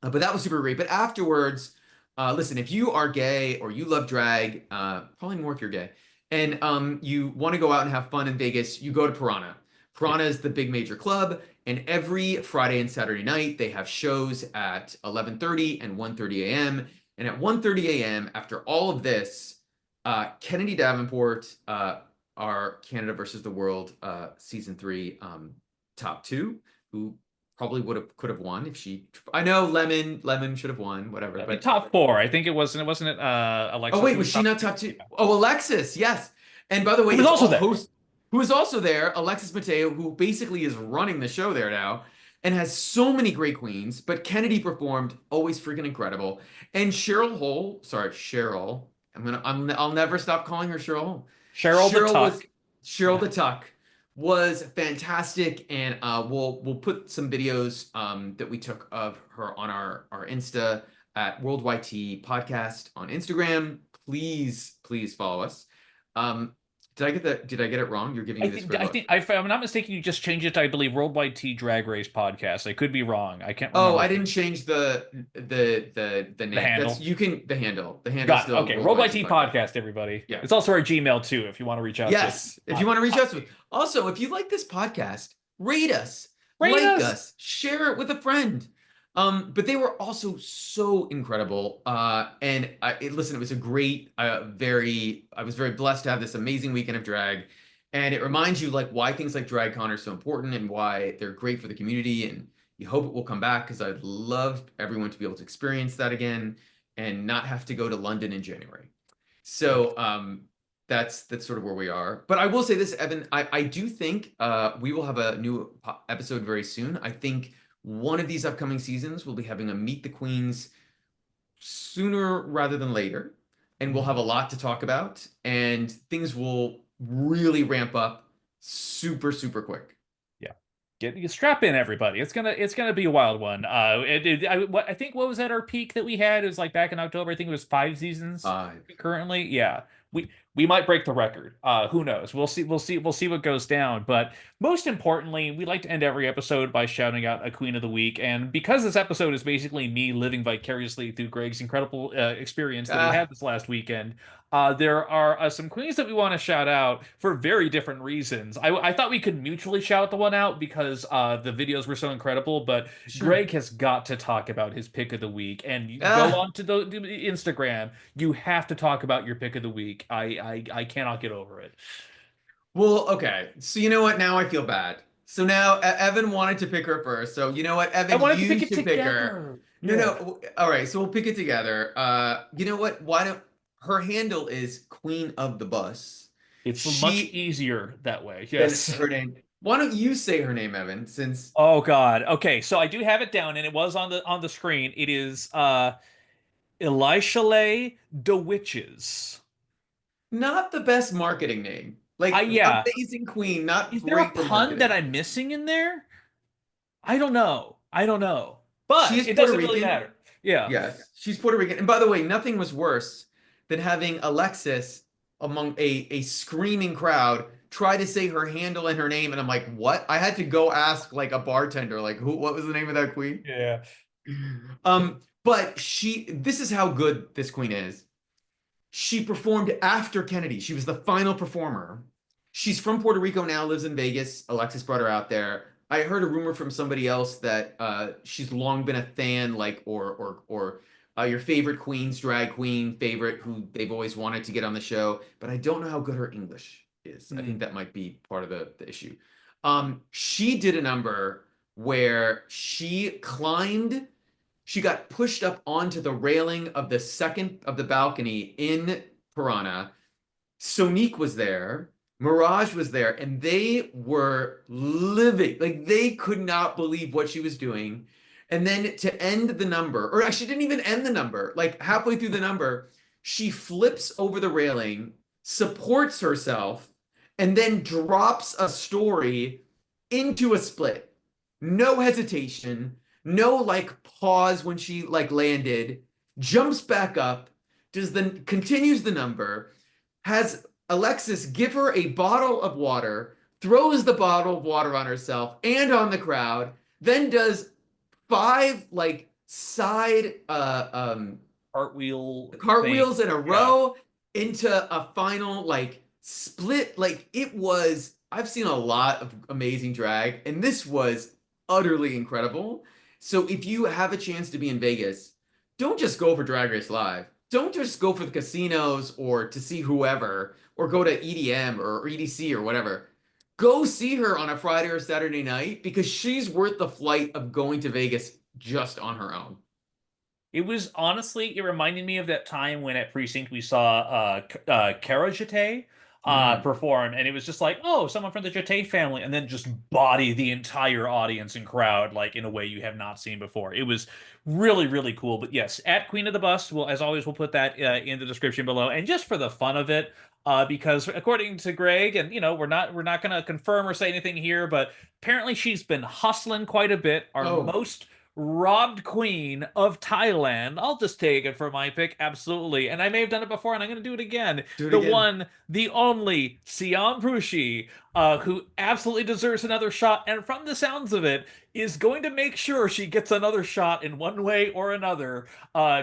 But that was super great. But afterwards, listen, if you are gay or you love drag, probably more if you're gay, and you want to go out and have fun in Vegas, you go to Piranha. Piranha is the big major club, and every Friday and Saturday night, they have shows at 11:30 and 1:30 a.m. And at 1:30 a.m., after all of this, Kennedy Davenport, our Canada versus the World season 3 top 2, who probably could have won if she. I know Lemon should have won, whatever. But top 4, I think it wasn't it Alexis? Oh wait, was she not top 2? Oh, Alexis, yes. And by the way, who is also there, Alexis Mateo, who basically is running the show there now, and has so many great queens. But Kennedy performed, always freaking incredible. And Cheryl, I'll never stop calling her Cheryl. Cheryl the Tuck was fantastic, and we'll put some videos that we took of her on our Insta at Worldwide Tea Podcast on Instagram. Please follow us. Did I get it wrong? You're giving me this. I think, if I'm not mistaken, you just changed it to, I believe, Worldwide Tea Drag Race Podcast. I could be wrong. I can't remember. Oh, I didn't change the name. The handle. The handle. The handle. Got it. Okay, Worldwide Tea Podcast, everybody. Yeah. It's also our Gmail too, if you want to reach out. Yes, if you want to reach out to us. Also, if you like this podcast, rate us, like us, share it with a friend. But they were also so incredible. And listen, it was a great, I was very blessed to have this amazing weekend of drag. And it reminds you, like, why things like DragCon are so important and why they're great for the community. And you hope it will come back, because I'd love everyone to be able to experience that again and not have to go to London in January. So that's sort of where we are. But I will say this, Evan, I do think we will have a new episode very soon. I think one of these upcoming seasons we'll be having a Meet the Queens sooner rather than later, and we'll have a lot to talk about, and things will really ramp up super quick. strap in, everybody. It's gonna be a wild one. I think what was at our peak that we had? It was like back in October. I think it was 5 seasons. 5. Currently, yeah. We might break the record. Who knows? We'll see. We'll see what goes down. But most importantly, we like to end every episode by shouting out a Queen of the Week. And because this episode is basically me living vicariously through Greg's incredible experience that we had this last weekend, there are some queens that we want to shout out for very different reasons. I thought we could mutually shout the one out because the videos were so incredible, but Greg has got to talk about his pick of the week. And you go on to the Instagram, you have to talk about your pick of the week. I cannot get over it. Well, okay. So you know what? Now I feel bad. So now Evan wanted to pick her first. So you know what, Evan, I wanted you to pick it should pick her. together. No. All right. So we'll pick it together. You know what? Why don't her handle is Queen of the Bus. It's much easier that way. Than Yes. her name. Why don't you say her name, Evan? Since Oh God. Okay, so I do have it down, and it was on the screen. It is Elishale de Witches. not the best marketing name. Like yeah. amazing queen, not Is there a great for pun marketing. that I'm missing in there? I don't know. But She's it Puerto doesn't really Rican. matter. Yeah. Yes, she's Puerto Rican. And by the way, nothing was worse than having Alexis among a screaming crowd try to say her handle and her name, and I'm like, what? I had to go ask like a bartender, like, what was the name of that queen? Yeah. But this is how good this queen is. She performed after Kennedy. She was the final performer. She's from Puerto Rico now, lives in Vegas. Alexis brought her out there. I heard a rumor from somebody else that she's long been a fan, like, or your favorite queen's drag queen favorite who they've always wanted to get on the show, but I don't know how good her English is. I think that might be part of the issue. She did a number where she got pushed up onto the railing of the second of the balcony in Piranha. Sonique was there. Mirage was there, and they were living. Like, they could not believe what she was doing. And then to end the number, or actually didn't even end the number, like halfway through the number, she flips over the railing, supports herself, and then drops a story into a split. No hesitation, no like pause when she like landed, jumps back up, continues the number, has Alexis give her a bottle of water, throws the bottle of water on herself and on the crowd, then does 5 like side cartwheels in a row into a final like split. Like, it was, I've seen a lot of amazing drag, and this was utterly incredible. So if you have a chance to be in Vegas, don't just go for Drag Race Live. Don't just go for the casinos or to see whoever, or go to EDM or EDC or whatever. Go see her on a Friday or Saturday night, because she's worth the flight of going to Vegas just on her own. It was honestly, it reminded me of that time when at Precinct we saw Cara Jete perform, and it was just like, oh, someone from the Jete family, and then just body the entire audience and crowd like in a way you have not seen before. It was really, really cool. But yes, at Queen of the Bus, as always, we'll put that in the description below. And just for the fun of it, because according to Greg, and we're not going to confirm or say anything here, but apparently she's been hustling quite a bit. Our most robbed queen of Thailand. I'll just take it for my pick, absolutely. And I may have done it before, and I'm going to do it again. One, the only siamphusri, who absolutely deserves another shot, and from the sounds of it, is going to make sure she gets another shot in one way or another,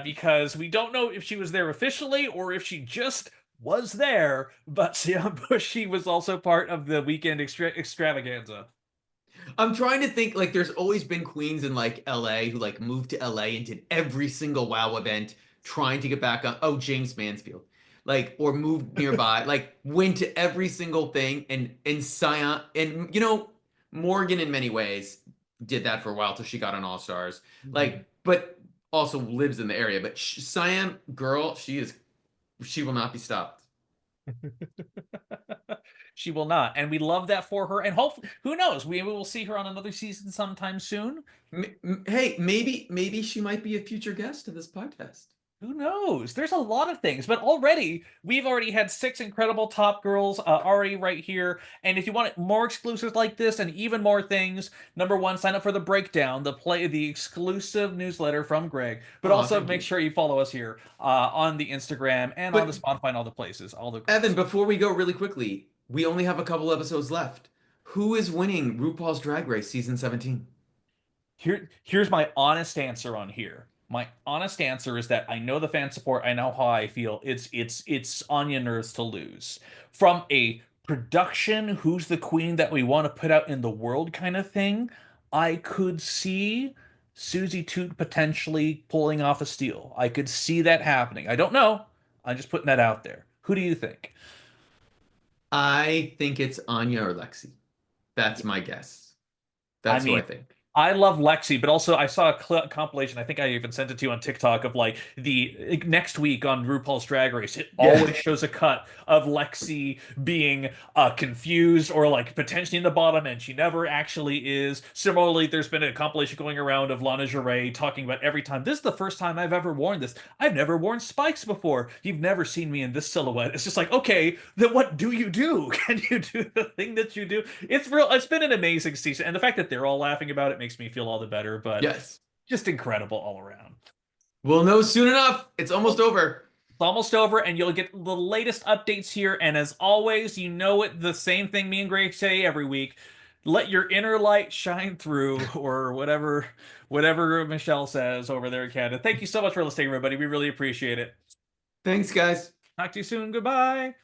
because we don't know if she was there officially or if she just was there, but siamphusri was also part of the weekend extravaganza. I'm trying to think, like, there's always been queens in like LA who like moved to LA and did every single WoW event trying to get back on. Oh, James Mansfield, like, or moved nearby, like went to every single thing, and Sion, and Morgan in many ways did that for a while till she got on All Stars, like, but also lives in the area. But Siam girl, she will not be stopped. She will not, and we love that for her. And hopefully, who knows, we will see her on another season sometime soon. Hey, maybe she might be a future guest of this podcast. Who knows? There's a lot of things, but we've already had 6 incredible top girls already right here. And if you want more exclusives like this and even more things, number one, sign up for the breakdown, the exclusive newsletter from Greg. But also make sure you follow us here on the Instagram and on the Spotify and all the places. Evan, before we go really quickly, we only have a couple episodes left. Who is winning RuPaul's Drag Race season 17? Here's my honest answer on here. My honest answer is that I know the fan support. I know how I feel. It's Onya Nurve to lose. From a production, who's the queen that we want to put out in the world kind of thing, I could see Suzie Toot potentially pulling off a steal. I could see that happening. I don't know. I'm just putting that out there. Who do you think? I think it's Anya or Lexi. That's my guess. That's who I think. I love Lexi, but also I saw a compilation. I think I even sent it to you on TikTok of like the next week on RuPaul's Drag Race. It always shows a cut of Lexi being confused or like potentially in the bottom, and she never actually is. Similarly, there's been a compilation going around of Lana Ja'Rae talking about every time. This is the first time I've ever worn this. I've never worn spikes before. You've never seen me in this silhouette. It's just like, okay, then what do you do? Can you do the thing that you do? It's real. It's been an amazing season, and the fact that they're all laughing about it makes me feel all the better, but just incredible all around. We'll know soon enough. It's almost over. It's almost over, and you'll get the latest updates here. And as always, you know it, the same thing me and Greg say every week. Let your inner light shine through, or whatever Michelle says over there in Canada. Thank you so much for listening, everybody. We really appreciate it. Thanks, guys. Talk to you soon. Goodbye.